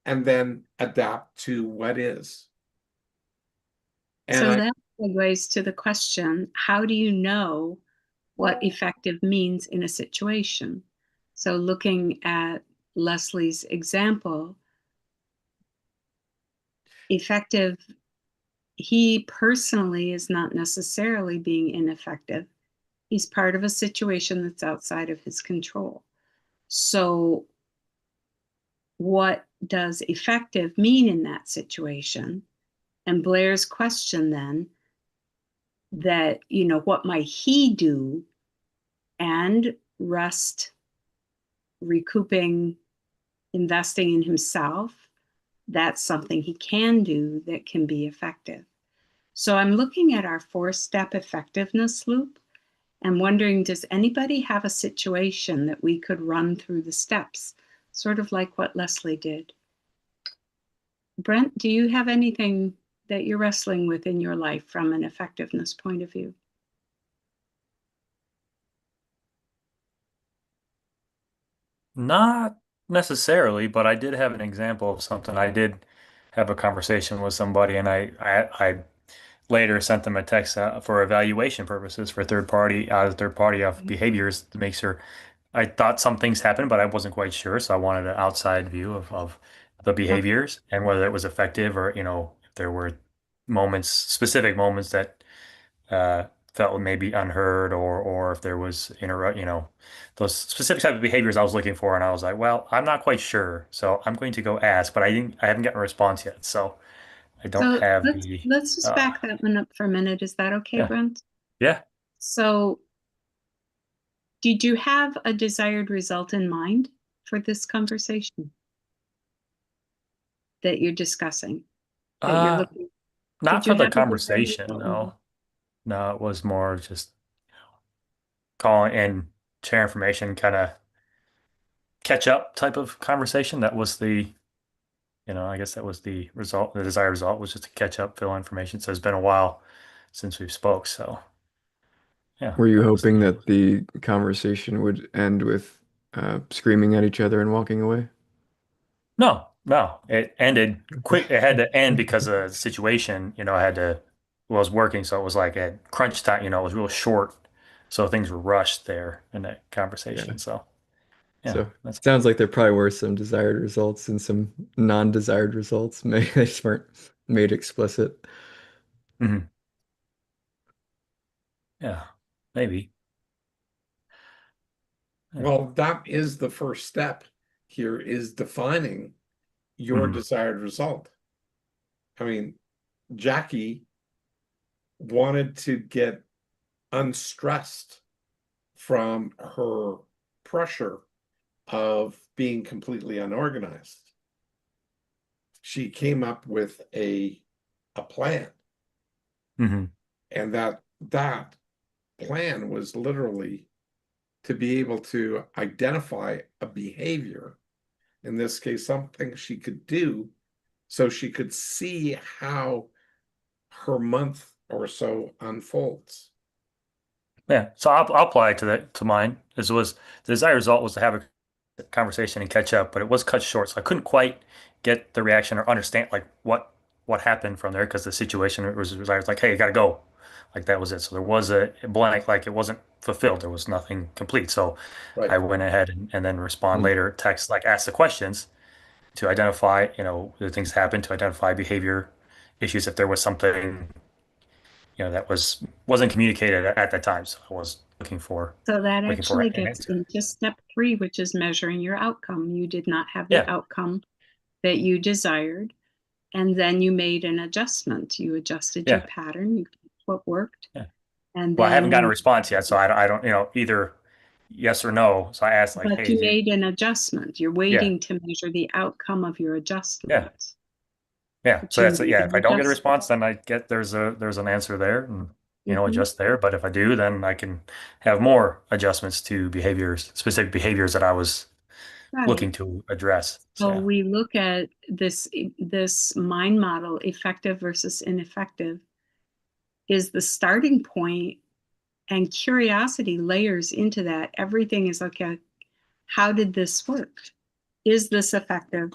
and then adapt to what is. And so that segues to the question, how do you know what effective means in a situation? So looking at Leslie's example, effective, he personally is not necessarily being ineffective. He's part of a situation that's outside of his control. So what does effective mean in that situation? And Blair's question then, that, you know, what might he do? And rest, recouping, investing in himself, that's something he can do that can be effective. So I'm looking at our 4-step effectiveness loop and wondering, does anybody have a situation that we could run through the steps, sort of like what Leslie did? Brent, do you have anything that you're wrestling with in your life from an effectiveness point of view? Not necessarily, but I did have an example of something. I did have a conversation with somebody, and I later sent them a text for evaluation purposes for third party of behaviors to make sure. I thought some things happened, but I wasn't quite sure, so I wanted an outside view of the behaviors and whether it was effective, or if there were specific moments that uh, felt maybe unheard, or if there was those specific type of behaviors I was looking for, and I was like, well, I'm not quite sure, so I'm going to go ask, but I haven't gotten a response yet, so I don't So have let's just back that one up for a minute. Is that okay, yeah. Brent? Yeah. So did you have a desired result in mind for this conversation that you're discussing? That you're looking. Not for the conversation, no. No, it was more just calling and share information, kind of catch up type of conversation. That was I guess that was the result. The desired result was just to catch up, fill information. So it's been a while since we've spoke. So yeah. Were you hoping that the conversation would end with screaming at each other and walking away? No, no. It ended quick. It had to end because of the situation. I was working, so it was like at crunch time. It was real short, so things were rushed there in that conversation. Yeah. So Yeah, So that's sounds like there probably were some desired results and some non-desired results. Maybe they just weren't made explicit. hmm Yeah, maybe. Yeah. Well, that is the first step here, is defining your desired result. I mean, Jackie wanted to get unstressed from her pressure of being completely unorganized. She came up with a plan. And that plan was literally to be able to identify a behavior, in this case, something she could do, so she could see how her month or so unfolds. Yeah, so I'll apply it to mine. This was the desired result was to have a conversation and catch up, but it was cut short, so I couldn't quite get the reaction or understand like what happened from there because the situation was I was like, hey, you gotta go, like that was it. So there was a blank, like it wasn't fulfilled. There was nothing complete. So I went ahead and then respond later, text like ask the questions to identify, the things happen to identify behavior issues if there was something that wasn't communicated at that time. So I was looking for So that actually an gets answer. into step 3, which is measuring your outcome. You did not have the Yeah. outcome that you desired, and then you made an adjustment. You adjusted your Yeah. pattern, you picked what worked, Yeah. and Well, I haven't gotten a then response yet, so I don't, either yes or no. So I asked like, but hey, you made an adjustment. You're waiting to measure the outcome of your adjustment. yeah. But So you that's it. made Yeah. an If I don't get a adjustment. response, then I get there's an answer there and Mhm. adjust there. But if I do, then I can have more adjustments to specific behaviors that I was Right. looking to address. So So we look at this mind model, effective versus ineffective, is the starting point, and curiosity layers into that. Everything is okay. How did this work? Is this effective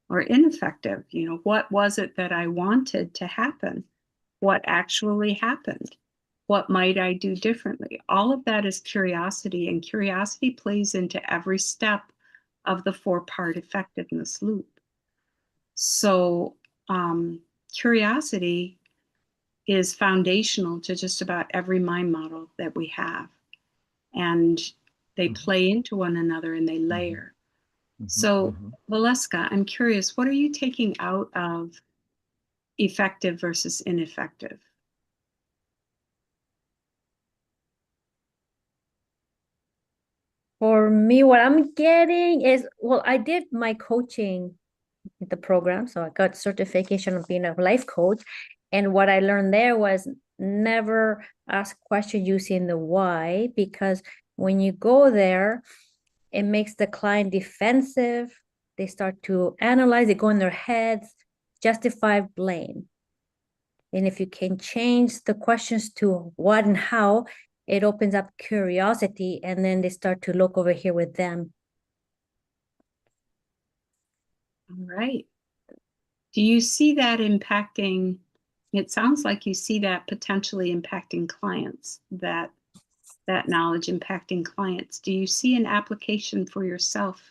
or ineffective? What was it that I wanted to happen? What actually happened? What might I do differently? All of that is curiosity, and curiosity plays into every step of the 4-part effectiveness loop. So curiosity is foundational to just about every mind model that we have. And they play into one another and they layer. So, Valeska, I'm curious, what are you taking out of effective versus ineffective? For me, what I'm getting is, well, I did my coaching the program, so I got certification of being a life coach. And what I learned there was never ask questions using the why, because when you go there, it makes the client defensive. They start to analyze, they go in their heads, justify, blame. And if you can change the questions to what and how, it opens up curiosity, and then they start to look over here with them. All right. Do you see that impacting? It sounds like you see that potentially impacting clients, that knowledge impacting clients. Do you see an application for yourself?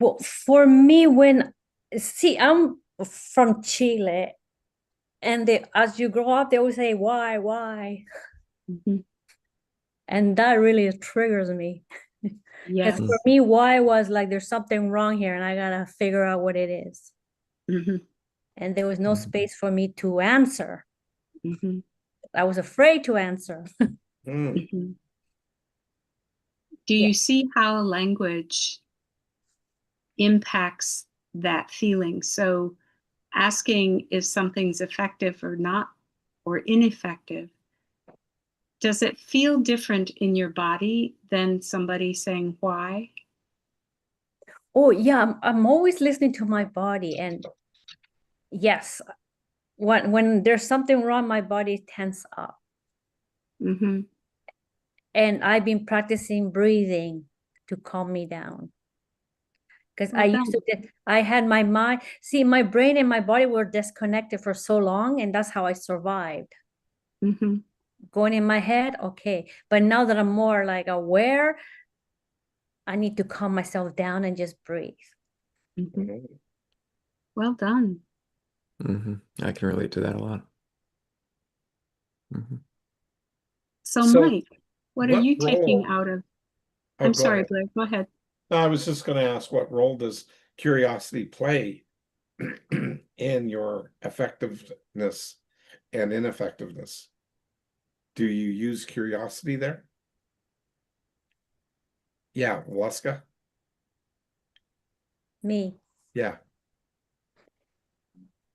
Well, for me, I'm from Chile, and as you grow up, they always say, why? And that really triggers me. Yes. Because for me, why was like, there's something wrong here, and I gotta figure out what it is. And there was no space for me to answer. I was afraid to answer. Do you see how language impacts that feeling? So asking if something's effective or not, or ineffective, does it feel different in your body than somebody saying why? Oh yeah, I'm always listening to my body, and yes, when there's something wrong, my body tense up. And I've been practicing breathing to calm me down. Because I had my mind, see, my brain and my body were disconnected for so long, and that's how I survived. Going in my head, okay. But now that I'm more like aware, I need to calm myself down and just breathe. Well done. I can relate to that a lot. So, So Mike, what are you taking out of? Oh, I'm go sorry, ahead. Blair, go ahead. No, I was just going to ask, what role does curiosity play in your effectiveness and ineffectiveness? Do you use curiosity there? Yeah, Alaska. Me. Yeah.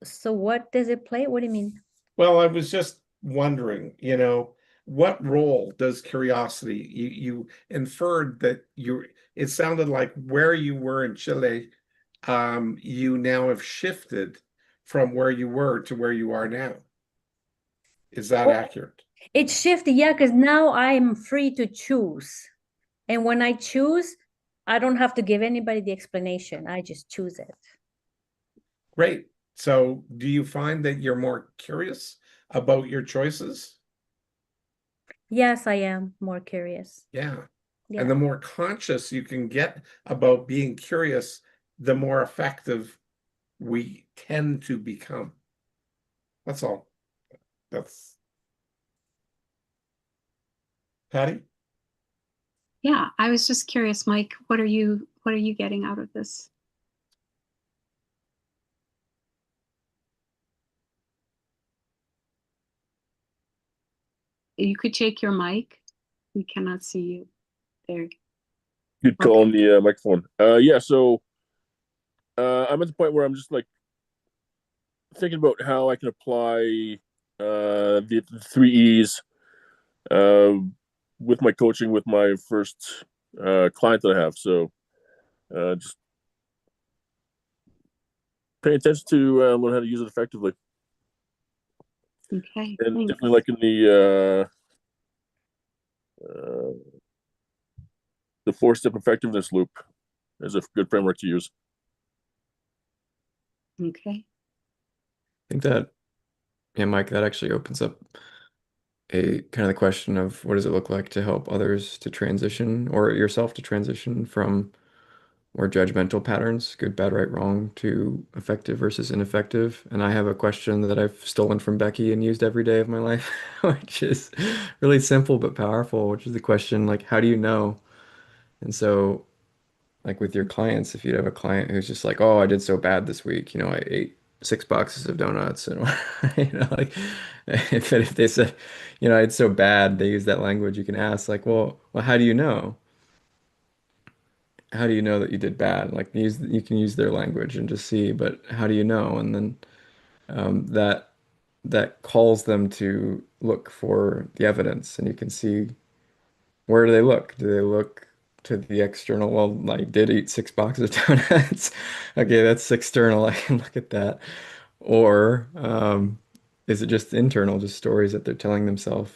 So what does it play? What do you mean? Well, I was just wondering, what role does curiosity? You inferred that it sounded like where you were in Chile, you now have shifted from where you were to where you are now. Is that accurate? It's shifted, yeah, because now I'm free to choose. And when I choose, I don't have to give anybody the explanation. I just choose it. Great. So do you find that you're more curious about your choices? Yes, I am more curious. Yeah. Yeah. And the more conscious you can get about being curious, the more effective we tend to become. That's all. That's Patty? Yeah, I was just curious, Mike, what are you getting out of this? You could shake your mic. We cannot see you there. Good call on the microphone. Yeah, so I'm at the point where I'm just like thinking about how I can apply the 3 E's with my coaching with my first client that I have. So just pay attention to learn how to use it effectively. Okay. And thanks. definitely like in the 4-step effectiveness loop is a good framework to use. Okay. I think that, yeah, Mike, that actually opens up a kind of the question of what does it look like to help others to transition or yourself to transition from more judgmental patterns, good, bad, right, wrong, to effective versus ineffective. And I have a question that I've stolen from Becky and used every day of my life, which is really simple but powerful, which is the question like, how do you know? And so, like with your clients, if you have a client who's just like, oh, I did so bad this week, I ate 6 boxes of donuts and like if they said, it's so bad, they use that language, you can ask like, well, how do you know? How do you know that you did bad? Like you can use their language and just see, but how do you know? And then that calls them to look for the evidence, and you can see where do they look? Do they look to the external? Well, I did eat 6 boxes of donuts. Okay, that's external. I can look at that. Or is it just internal, just stories that they're telling themselves?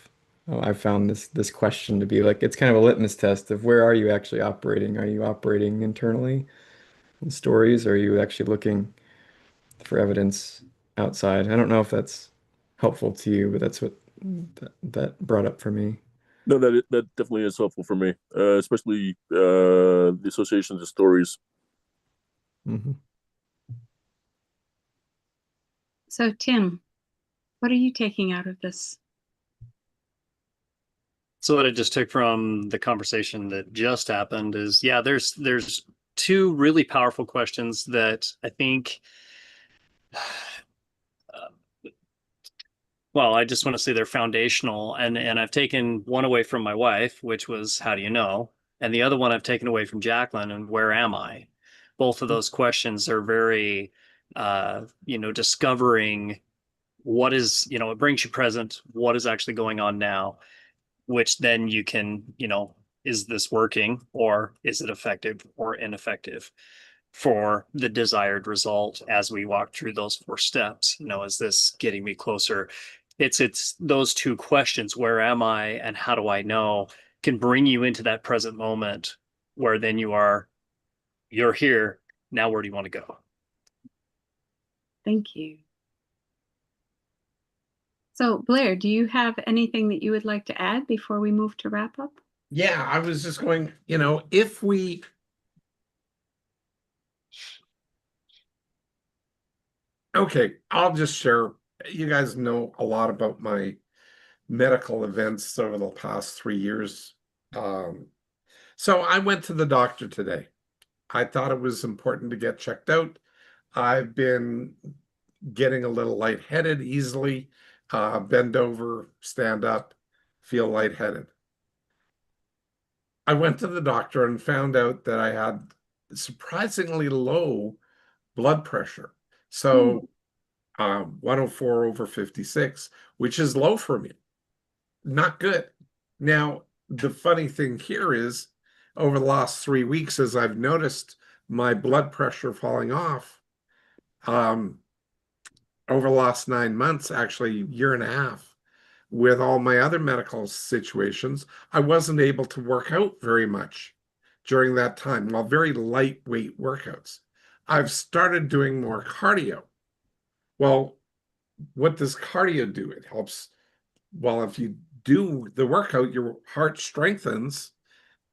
I found this question to be like it's kind of a litmus test of where are you actually operating? Are you operating internally in stories, or are you actually looking for evidence outside? I don't know if that's helpful to you, but that's what that brought up for me. No, that definitely is helpful for me, especially the associations of stories. So, Tim, what are you taking out of this? So what I just took from the conversation that just happened is, yeah, there's 2 really powerful questions that I think, well, I just want to say they're foundational, and I've taken one away from my wife, which was how do you know, and the other one I've taken away from Jacqueline, and where am I? Both of those questions are very, discovering what is, it brings you present, what is actually going on now, which then you can, is this working or is it effective or ineffective for the desired result as we walk through those 4 steps? Is this getting me closer? It's those 2 questions, where am I and how do I know, can bring you into that present moment where then you're here. Now, where do you want to go? Thank you. So, Blair, do you have anything that you would like to add before we move to wrap up? yeah, I was just going, if we okay, I'll just share. You guys know a lot about my medical events over the past 3 years. So I went to the doctor today. I thought it was important to get checked out. I've been getting a little lightheaded easily, bend over, stand up, feel lightheaded. I went to the doctor and found out that I had surprisingly low blood pressure. So 104 over 56, which is low for me. Not good. Now, the funny thing here is over the last 3 weeks, as I've noticed my blood pressure falling off, over the last 9 months, actually, year and a half, with all my other medical situations, I wasn't able to work out very much during that time. Well, very lightweight workouts. I've started doing more cardio. Well, what does cardio do? It helps. Well, if you do the workout, your heart strengthens,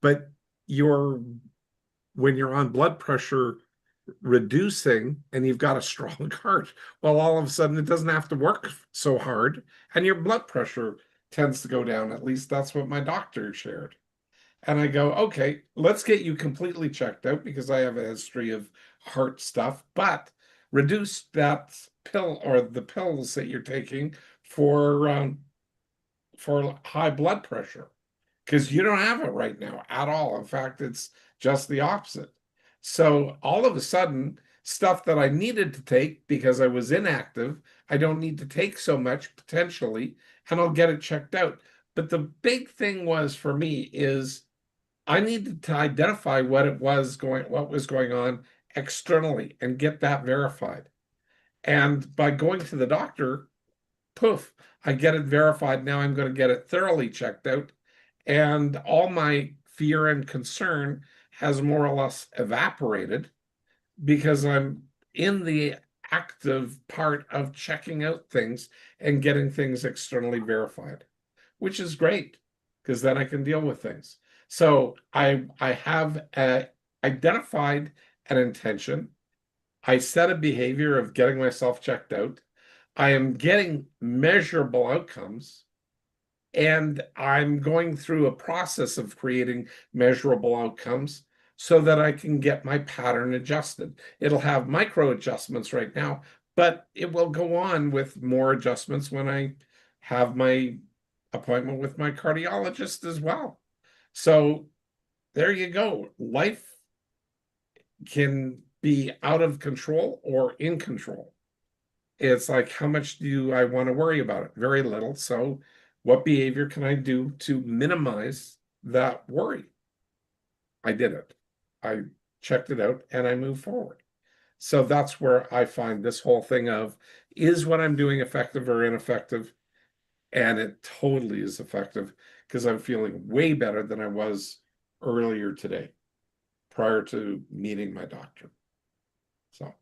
but when you're on blood pressure reducing and you've got a strong heart, well, all of a sudden it doesn't have to work so hard and your blood pressure tends to go down. At least that's what my doctor shared. And I go, okay, let's get you completely checked out because I have a history of heart stuff, but reduce that pill or the pills that you're taking for high blood pressure because you don't have it right now at all. In fact, it's just the opposite. So all of a sudden, stuff that I needed to take because I was inactive, I don't need to take so much potentially, and I'll get it checked out. But the big thing was for me is I needed to identify what was going on externally and get that verified. And by going to the doctor, poof, I get it verified. Now I'm going to get it thoroughly checked out. And all my fear and concern has more or less evaporated because I'm in the active part of checking out things and getting things externally verified, which is great because then I can deal with things. So I have identified an intention. I set a behavior of getting myself checked out. I am getting measurable outcomes, and I'm going through a process of creating measurable outcomes so that I can get my pattern adjusted. It'll have micro adjustments right now, but it will go on with more adjustments when I have my appointment with my cardiologist as well. So there you go. Life can be out of control or in control. It's like, how much do I want to worry about it? Very little. So what behavior can I do to minimize that worry? I did it. I checked it out and I moved forward. So that's where I find this whole thing of, is what I'm doing effective or ineffective? And it totally is effective because I'm feeling way better than I was earlier today, prior to meeting my doctor. So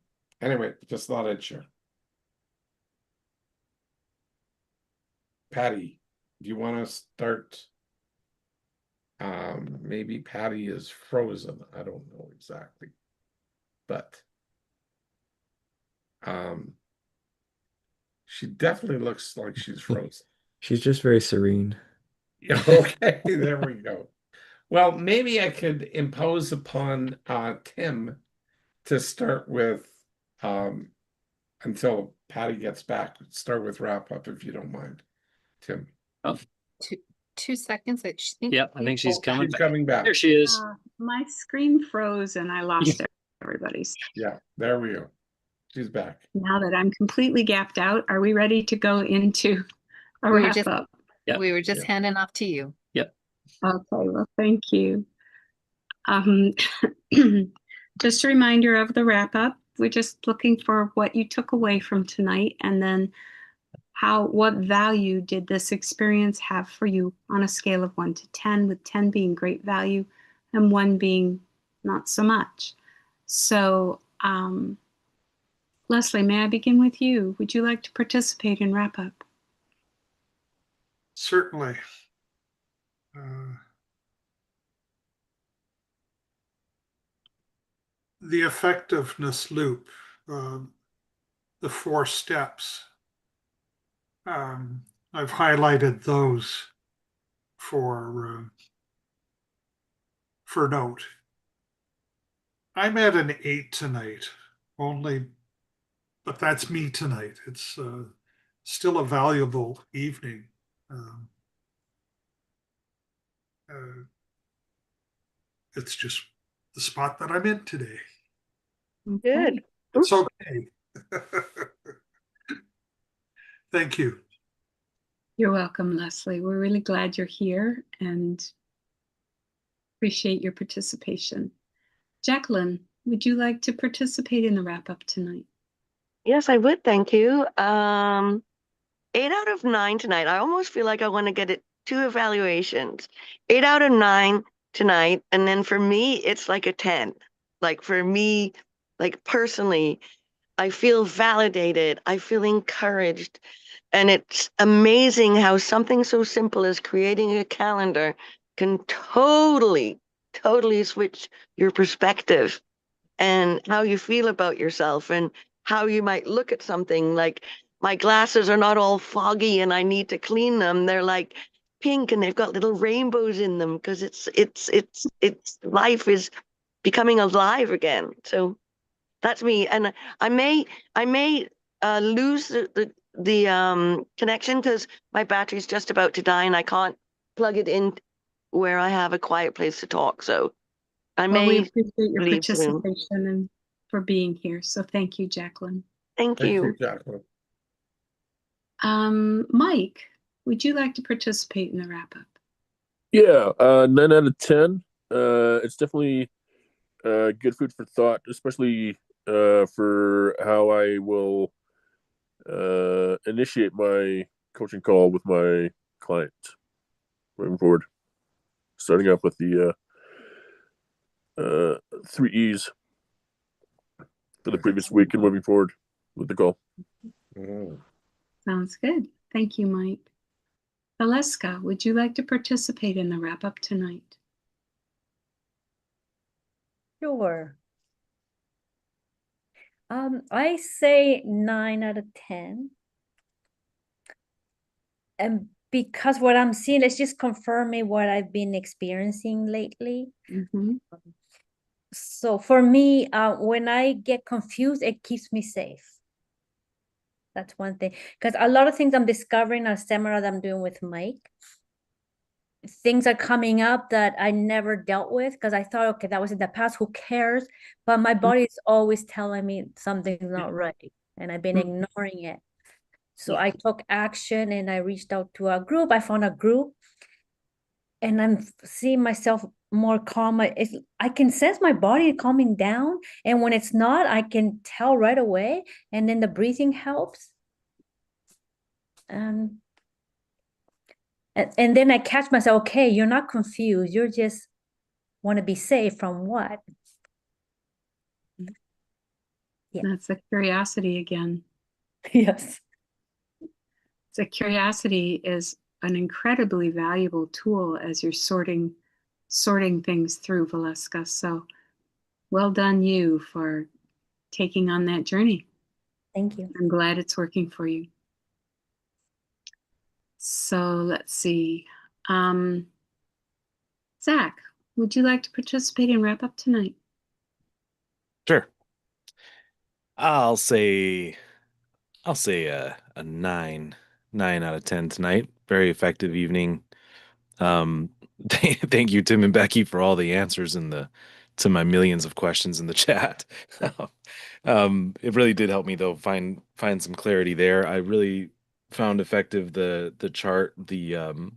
anyway, just thought I'd share. Patty, do you want to start? Maybe Patty is frozen. I don't know exactly, but she definitely looks like she's frozen. She's just very serene. Okay, there we go. Well, maybe I could impose upon Tim to start with until Patty gets back. Start with wrap up if you don't mind, Tim. Oh, 2 seconds. I think. yeah, I think she's coming. She's coming back. There she is. My screen froze and I lost everybody's. Yeah, there we go. She's back. Now that I'm completely gapped out, are we ready to go into a wrap up? Yep. We were just handing off to you. Yep. Okay, well, thank you. Just a reminder of the wrap up. We're just looking for what you took away from tonight, and then what value did this experience have for you on a scale of 1 to 10, with 10 being great value and 1 being not so much. So, Leslie, may I begin with you? Would you like to participate in wrap up? Certainly. the effectiveness loop, the 4 steps. I've highlighted those for note. I'm at an 8 tonight, only, but that's me tonight. It's still a valuable evening. It's just the spot that I'm in today. Good. It's okay. Thank you. You're welcome, Leslie. We're really glad you're here and appreciate your participation. Jacqueline, would you like to participate in the wrap-up tonight? Yes, I would. Thank you. 8 out of 9 tonight. I almost feel like I want to get it 2 evaluations. 8 out of 9 tonight. And then for me, it's like a 10. Like for me, like personally, I feel validated. I feel encouraged. And it's amazing how something so simple as creating a calendar can totally, totally switch your perspective and how you feel about yourself and how you might look at something. Like my glasses are not all foggy and I need to clean them. They're like pink and they've got little rainbows in them because it's life is becoming alive again. So that's me. And I may lose the connection because my battery's just about to die and I can't plug it in where I have a quiet place to talk. So I Well, we may appreciate your leave soon. participation and for being here. So thank you, Jacqueline. Thank Thank you. you, Jacqueline. Mike, would you like to participate in the wrap-up? Yeah, 9 out of 10. It's definitely good food for thought, especially for how I will initiate my coaching call with my client moving forward. Starting off with the 3 E's for the previous week and moving forward with the call. Sounds good. Thank you, Mike. Valeska, would you like to participate in the wrap-up tonight? Sure. I say 9 out of 10. And because what I'm seeing is just confirming what I've been experiencing lately. So for me, when I get confused, it keeps me safe. That's one thing. Because a lot of things I'm discovering a seminar that I'm doing with Mike. Things are coming up that I never dealt with because I thought, okay, that was in the past, who cares? But my body is always telling me something's not right. And I've been ignoring it. So I took action and I reached out to a group. I found a group and I'm seeing myself more calm. I can sense my body calming down. And when it's not, I can tell right away. And then the breathing helps. And then I catch myself, okay, you're not confused. You're just want to be safe from what? Yeah. That's the curiosity again. Yes. So curiosity is an incredibly valuable tool as you're sorting things through, Valeska. So well done you for taking on that journey. Thank you. I'm glad it's working for you. So let's see. Zach, would you like to participate in wrap up tonight? Sure. I'll say a 9 out of 10 tonight. Very effective evening. Thank you, Tim and Becky, for all the answers to my millions of questions in the chat. It really did help me though find some clarity there. I really found effective the chart, the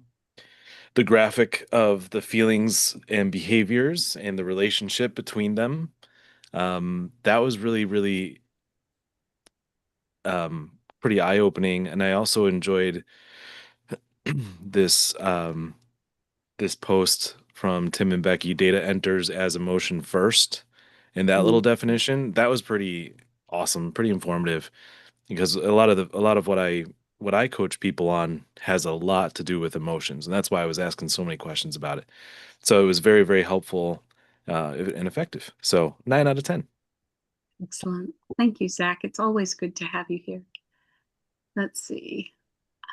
graphic of the feelings and behaviors and the relationship between them. That was really pretty eye-opening, and I also enjoyed this this post from Tim and Becky, data enters as emotion first, and that little definition, that was pretty awesome, pretty informative, because a lot of what I coach people on has a lot to do with emotions, and that's why I was asking so many questions about it. So it was very helpful and effective. So 9 out of 10. Excellent. Thank you, Zach. It's always good to have you here. Let's see.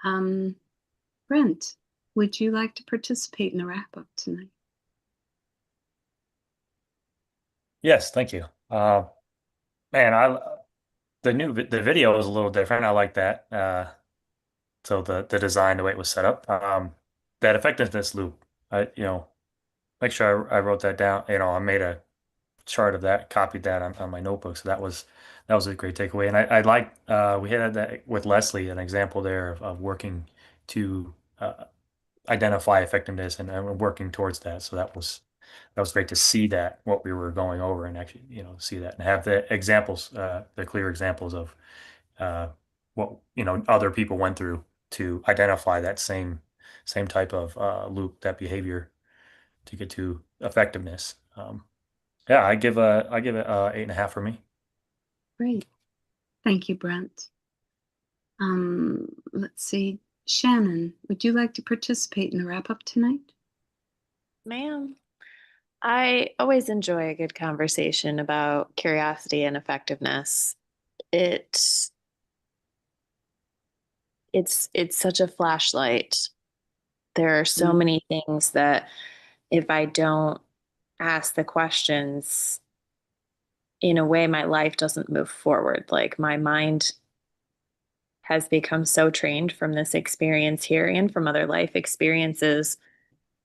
Brent, would you like to participate in the wrap-up tonight? Yes, thank you. Man, the video is a little different. I like that. So the design, the way it was set up, that effectiveness loop. Make sure I wrote that down. I made a chart of that, copied that on my notebook. So that was a great takeaway. And I like we had that with Leslie, an example there of working to identify effectiveness and working towards that. So that was great to see that what we were going over and actually see that and have the examples, the clear examples of what other people went through to identify that same type of loop, that behavior to get to effectiveness. Yeah, I give it 8.5 for me. Great. Thank you, Brent. Let's see. Shannon, would you like to participate in the wrap-up tonight? Ma'am, I always enjoy a good conversation about curiosity and effectiveness. It's such a flashlight. There are so many things that if I don't ask the questions, in a way, my life doesn't move forward. Like my mind has become so trained from this experience here and from other life experiences,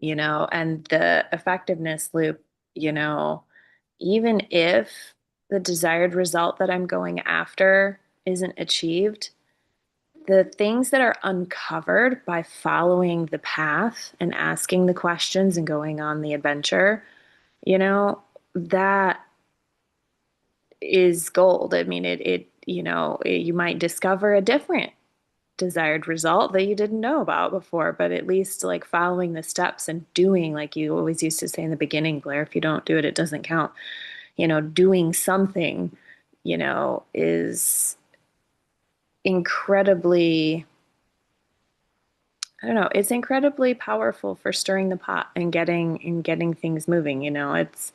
and the effectiveness loop, even if the desired result that I'm going after isn't achieved, the things that are uncovered by following the path and asking the questions and going on the adventure, that is gold. I mean, you might discover a different desired result that you didn't know about before, but at least like following the steps and doing, like you always used to say in the beginning, Blair, if you don't do it, it doesn't count. Doing something, is incredibly, I don't know, it's incredibly powerful for stirring the pot and getting things moving. It's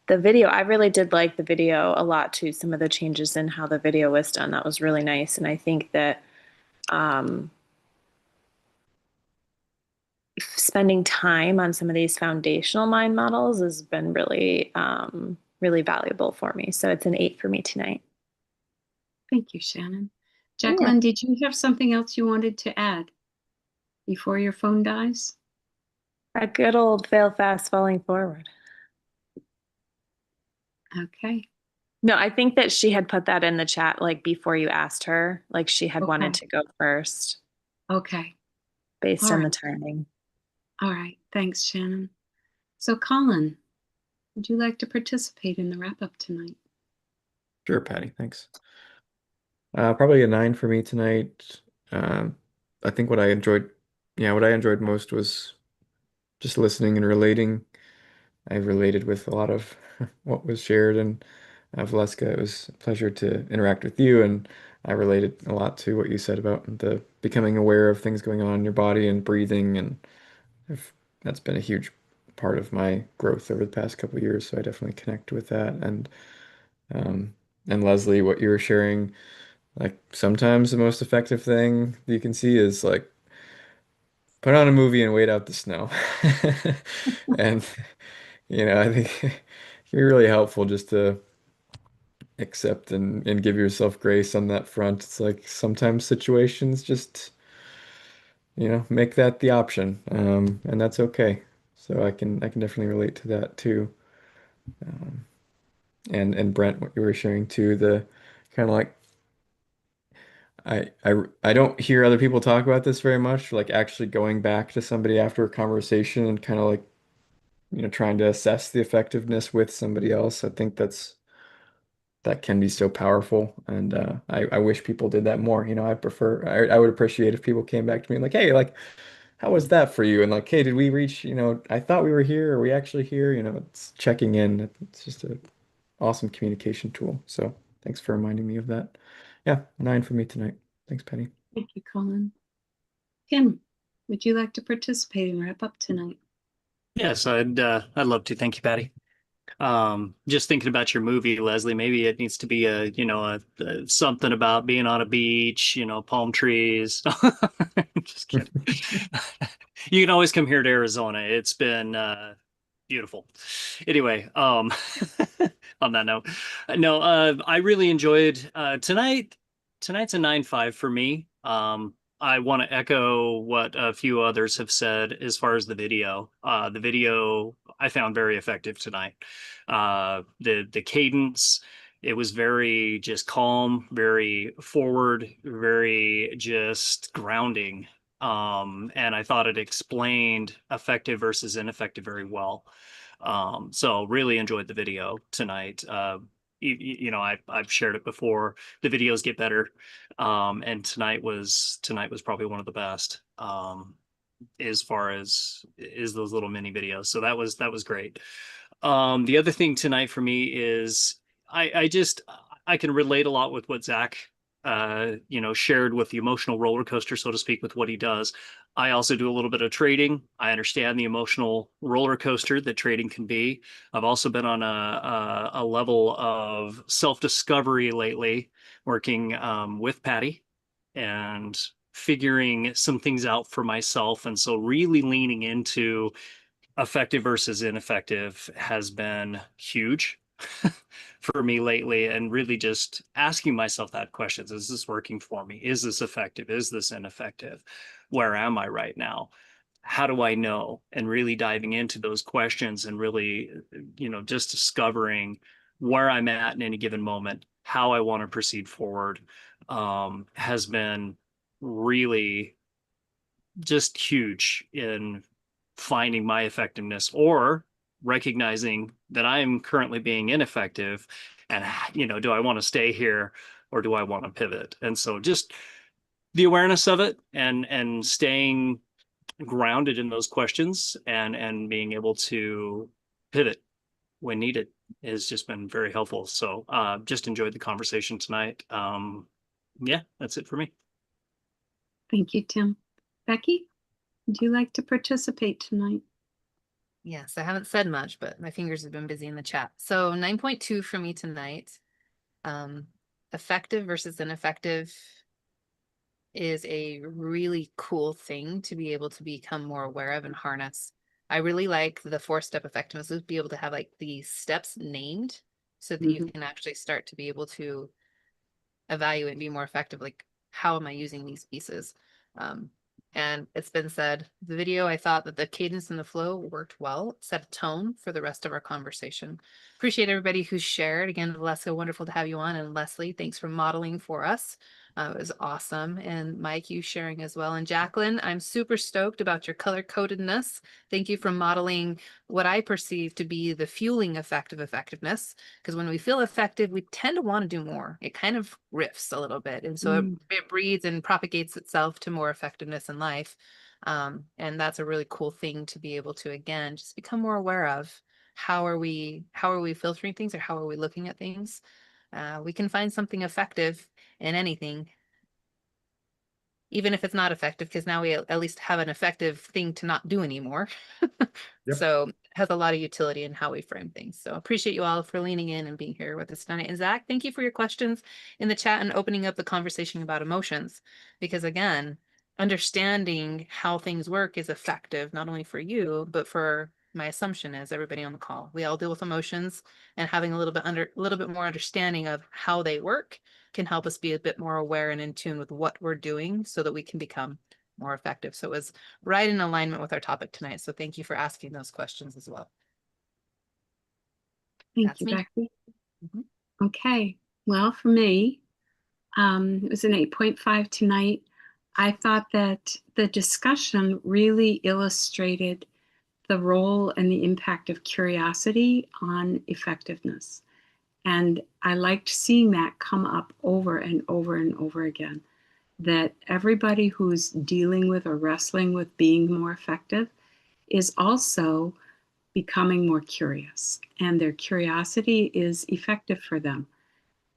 the video. I really did like the video a lot too. Some of the changes in how the video was done, that was really nice. And I think that spending time on some of these foundational mind models has been really, really valuable for me. So it's an 8 for me tonight. Thank you, Shannon. Jacqueline, did you have something else you wanted to add before your phone dies? A good old fail fast, falling forward. Okay. No, I think that she had put that in the chat, like before you asked her, like she had wanted to go first. Okay. Based on the timing. All right. Thanks, Shannon. So, Colin, would you like to participate in the wrap-up tonight? Sure, Patty. Thanks. Probably a 9 for me tonight. I think what I enjoyed most was just listening and relating. I related with a lot of what was shared, and Valeska, it was a pleasure to interact with you, and I related a lot to what you said about the becoming aware of things going on in your body and breathing, and that's been a huge part of my growth over the past couple of years, so I definitely connect with that. And Leslie, what you were sharing, like sometimes the most effective thing you can see is like put on a movie and wait out the snow. And I think it can be really helpful just to accept and give yourself grace on that front. It's like sometimes situations just, make that the option. And that's okay. So I can definitely relate to that too. And Brent, what you were sharing too, the kind of like I don't hear other people talk about this very much, like actually going back to somebody after a conversation and kind of like, trying to assess the effectiveness with somebody else. I think that can be so powerful, and I wish people did that more. I would appreciate if people came back to me and like, hey, like, how was that for you? And like, hey, did we reach? I thought we were here. Are we actually here? It's checking in. It's just an awesome communication tool. So thanks for reminding me of that. Yeah, 9 for me tonight. Thanks, Penny. Thank you, Colin. Kim, would you like to participate and wrap up tonight? Yes, I'd love to. Thank you, Patty. Just thinking about your movie, Leslie, maybe it needs to be something about being on a beach, palm trees. Just kidding. You can always come here to Arizona. It's been beautiful. Anyway, on that note, no, I really enjoyed tonight. Tonight's a 9-5 for me. I want to echo what a few others have said as far as the video. The video I found very effective tonight. The cadence, it was very just calm, very forward, very just grounding. And I thought it explained effective versus ineffective very well. So really enjoyed the video tonight. I've shared it before. The videos get better, and tonight was probably one of the best. As far as is those little mini videos. So that was great. The other thing tonight for me is I can relate a lot with what Zach shared with the emotional roller coaster, so to speak, with what he does. I also do a little bit of trading. I understand the emotional roller coaster that trading can be. I've also been on a level of self-discovery lately, working with Patty and figuring some things out for myself. And so really leaning into effective versus ineffective has been huge for me lately, and really just asking myself that questions. Is this working for me? Is this effective? Is this ineffective? Where am I right now? How do I know? And really diving into those questions and really, just discovering where I'm at in any given moment, how I want to proceed forward, has been really just huge in finding my effectiveness, or recognizing that I'm currently being ineffective, and do I want to stay here or do I want to pivot? And so just the awareness of it, and staying grounded in those questions, and being able to pivot when needed has just been very helpful. So just enjoyed the conversation tonight. Yeah, that's it for me. Thank you, Tim. Becky, would you like to participate tonight? Yes, I haven't said much, but my fingers have been busy in the chat. So 9.2 for me tonight. Effective versus ineffective is a really cool thing to be able to become more aware of and harness. I really like the 4-step effectiveness, to be able to have like the steps named so that you can actually start to be able to evaluate and be more effective. Like, how am I using these pieces? And it's been said, the video, I thought that the cadence and the flow worked well, set a tone for the rest of our conversation. Appreciate everybody who shared. Again, Valeska, wonderful to have you on. And Leslie, thanks for modeling for us. It was awesome. And Mike, you sharing as well. And Jacqueline, I'm super stoked about your color codedness. Thank you for modeling what I perceive to be the fueling effect of effectiveness. Because when we feel effective, we tend to want to do more. It kind of riffs a little bit. And so it breeds and propagates itself to more effectiveness in life. And that's a really cool thing to be able to, again, just become more aware of. How are we filtering things, or how are we looking at things? We can find something effective in anything, even if it's not effective, because now we at least have an effective thing to not do anymore. So it has a lot of utility in how we frame things. So appreciate you all for leaning in and being here with us tonight. And Zach, thank you for your questions in the chat and opening up the conversation about emotions, because again, understanding how things work is effective, not only for you, but for, my assumption is, everybody on the call. We all deal with emotions, and having a little bit more understanding of how they work can help us be a bit more aware and in tune with what we're doing, so that we can become more effective. So it was right in alignment with our topic tonight. So thank you for asking those questions as well. Thank you, Becky. Okay, well, for me, it was an 8.5 tonight. I thought that the discussion really illustrated the role and the impact of curiosity on effectiveness. And I liked seeing that come up over and over and over again, that everybody who's dealing with or wrestling with being more effective is also becoming more curious, and their curiosity is effective for them.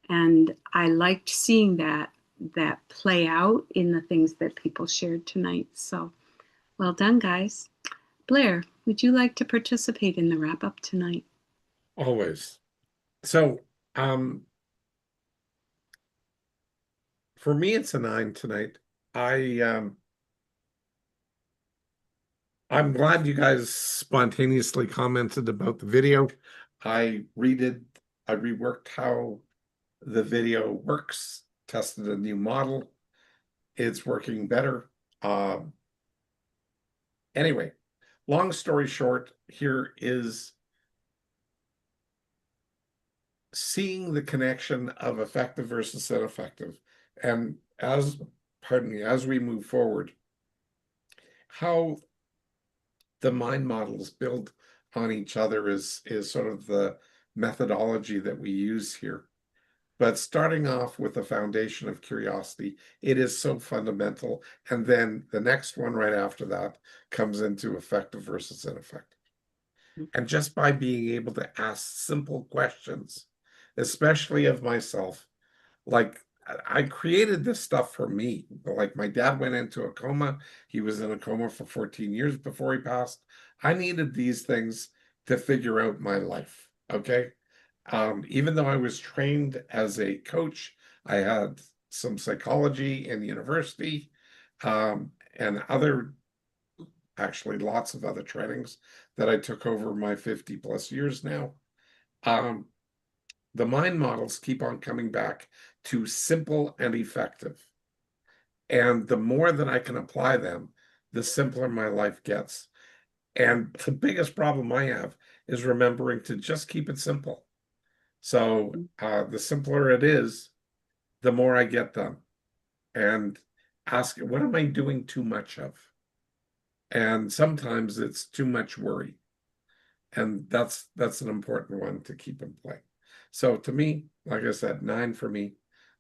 And I liked seeing that play out in the things that people shared tonight. So well done, guys. Blair, would you like to participate in the wrap up tonight? Always. So, for me, it's a 9 tonight. I I'm glad you guys spontaneously commented about the video. I reworked how the video works, tested a new model. It's working better. Anyway, long story short, here is seeing the connection of effective versus ineffective. And as we move forward, how the mind models build on each other is sort of the methodology that we use here. But starting off with the foundation of curiosity, it is so fundamental. And then the next one right after that comes into effective versus ineffective. And just by being able to ask simple questions, especially of myself, like I created this stuff for me. Like my dad went into a coma. He was in a coma for 14 years before he passed. I needed these things to figure out my life. Okay. Even though I was trained as a coach, I had some psychology in university, and actually lots of other trainings that I took over my 50 plus years now. The mind models keep on coming back to simple and effective. And the more that I can apply them, the simpler my life gets. And the biggest problem I have is remembering to just keep it simple. So the simpler it is, the more I get done. And ask, what am I doing too much of? And sometimes it's too much worry. And that's an important one to keep in play. So to me, like I said, 9 for me.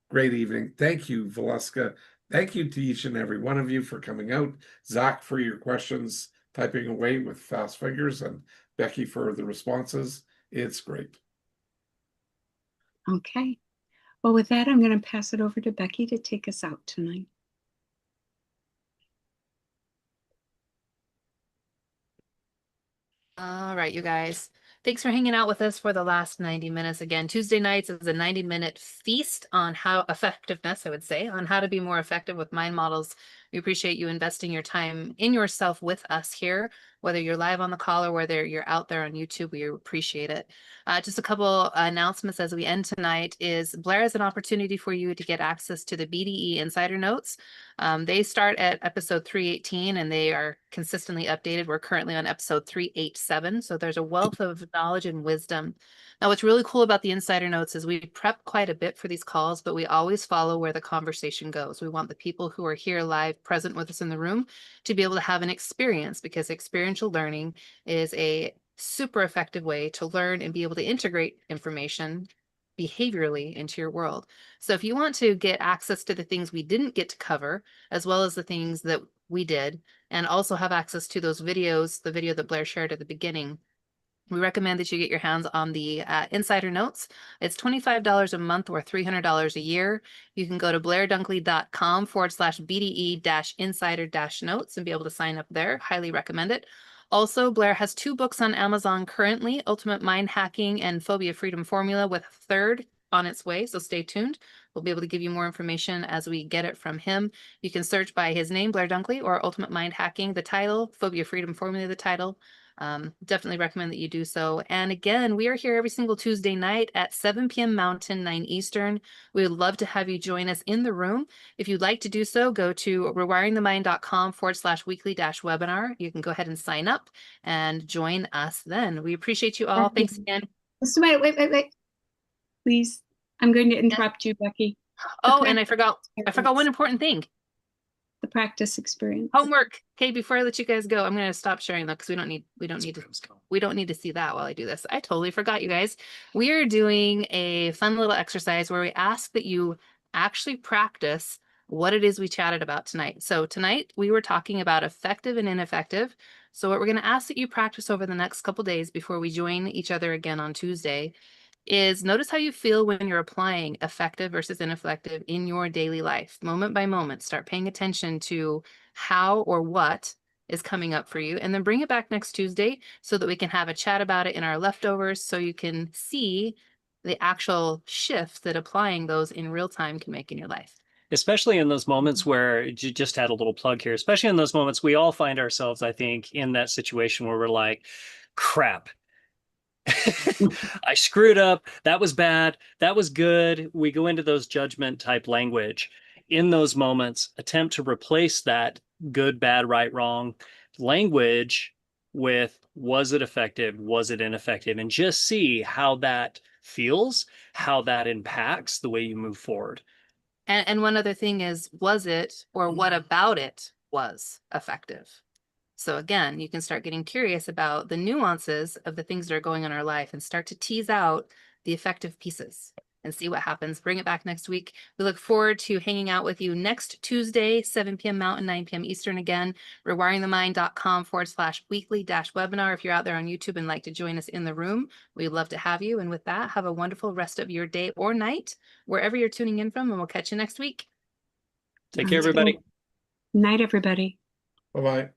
Great evening. Thank you, Valeska. Thank you to each and every one of you for coming out. Zach, for your questions, typing away with fast fingers, and Becky for the responses. It's great. Okay. Well, with that, I'm going to pass it over to Becky to take us out tonight. All right, you guys. Thanks for hanging out with us for the last 90 minutes. Again, Tuesday nights is a 90-minute feast on how effectiveness, I would say, on how to be more effective with mind models. We appreciate you investing your time in yourself with us here, whether you're live on the call or whether you're out there on YouTube. We appreciate it. Just a couple announcements as we end tonight is Blair has an opportunity for you to get access to the BDE Insider Notes. They start at episode 318 and they are consistently updated. We're currently on episode 387. So there's a wealth of knowledge and wisdom. Now, what's really cool about the Insider Notes is we prep quite a bit for these calls, but we always follow where the conversation goes. We want the people who are here live present with us in the room to be able to have an experience, because experiential learning is a super effective way to learn and be able to integrate information behaviorally into your world. So if you want to get access to the things we didn't get to cover, as well as the things that we did, and also have access to those videos, the video that Blair shared at the beginning, we recommend that you get your hands on the Insider Notes. It's $25 a month or $300 a year. You can go to blairdunkley.com/BDE-insider-notes and be able to sign up there. Highly recommend it. Also, Blair has 2 books on Amazon currently, Ultimate Mind Hacking and Phobia Freedom Formula, with a third on its way, so stay tuned. We'll be able to give you more information as we get it from him. You can search by his name, Blair Dunkley, or Ultimate Mind Hacking, the title, Phobia Freedom Formula, the title. Definitely recommend that you do so. And again, we are here every single Tuesday night at 7 p.m. Mountain, 9 Eastern. We would love to have you join us in the room. If you'd like to do so, go to rewiringthemind.com/weekly-webinar. You can go ahead and sign up and join us then. We appreciate you all. Thanks again. Just wait. Please, I'm going to interrupt you, Becky. Oh, and I forgot one important thing. The practice experience. Homework. Okay, before I let you guys go, I'm going to stop sharing that because we don't need to see that while I do this. I totally forgot, you guys. We are doing a fun little exercise where we ask that you actually practice what it is we chatted about tonight. So tonight we were talking about effective and ineffective. So what we're going to ask that you practice over the next couple days before we join each other again on Tuesday is notice how you feel when you're applying effective versus ineffective in your daily life, moment by moment. Start paying attention to how or what is coming up for you, and then bring it back next Tuesday so that we can have a chat about it in our leftovers so you can see the actual shifts that applying those in real time can make in your life. Especially in those moments where you just had a little plug here, especially in those moments, we all find ourselves, I think, in that situation where we're like, crap, I screwed up. That was bad. That was good. We go into those judgment type language. In those moments, attempt to replace that good, bad, right, wrong language with was it effective? Was it ineffective? And just see how that feels, how that impacts the way you move forward. And one other thing is, was it or what about it was effective? So again, you can start getting curious about the nuances of the things that are going on in our life and start to tease out the effective pieces and see what happens. Bring it back next week. We look forward to hanging out with you next Tuesday, 7 p.m. Mountain, 9 p.m. Eastern again, rewiringthemind.com/weekly-webinar. If you're out there on YouTube and like to join us in the room, we'd love to have you. And with that, have a wonderful rest of your day or night, wherever you're tuning in from, and we'll catch you next week. Take care, everybody. Night, everybody. Bye-bye.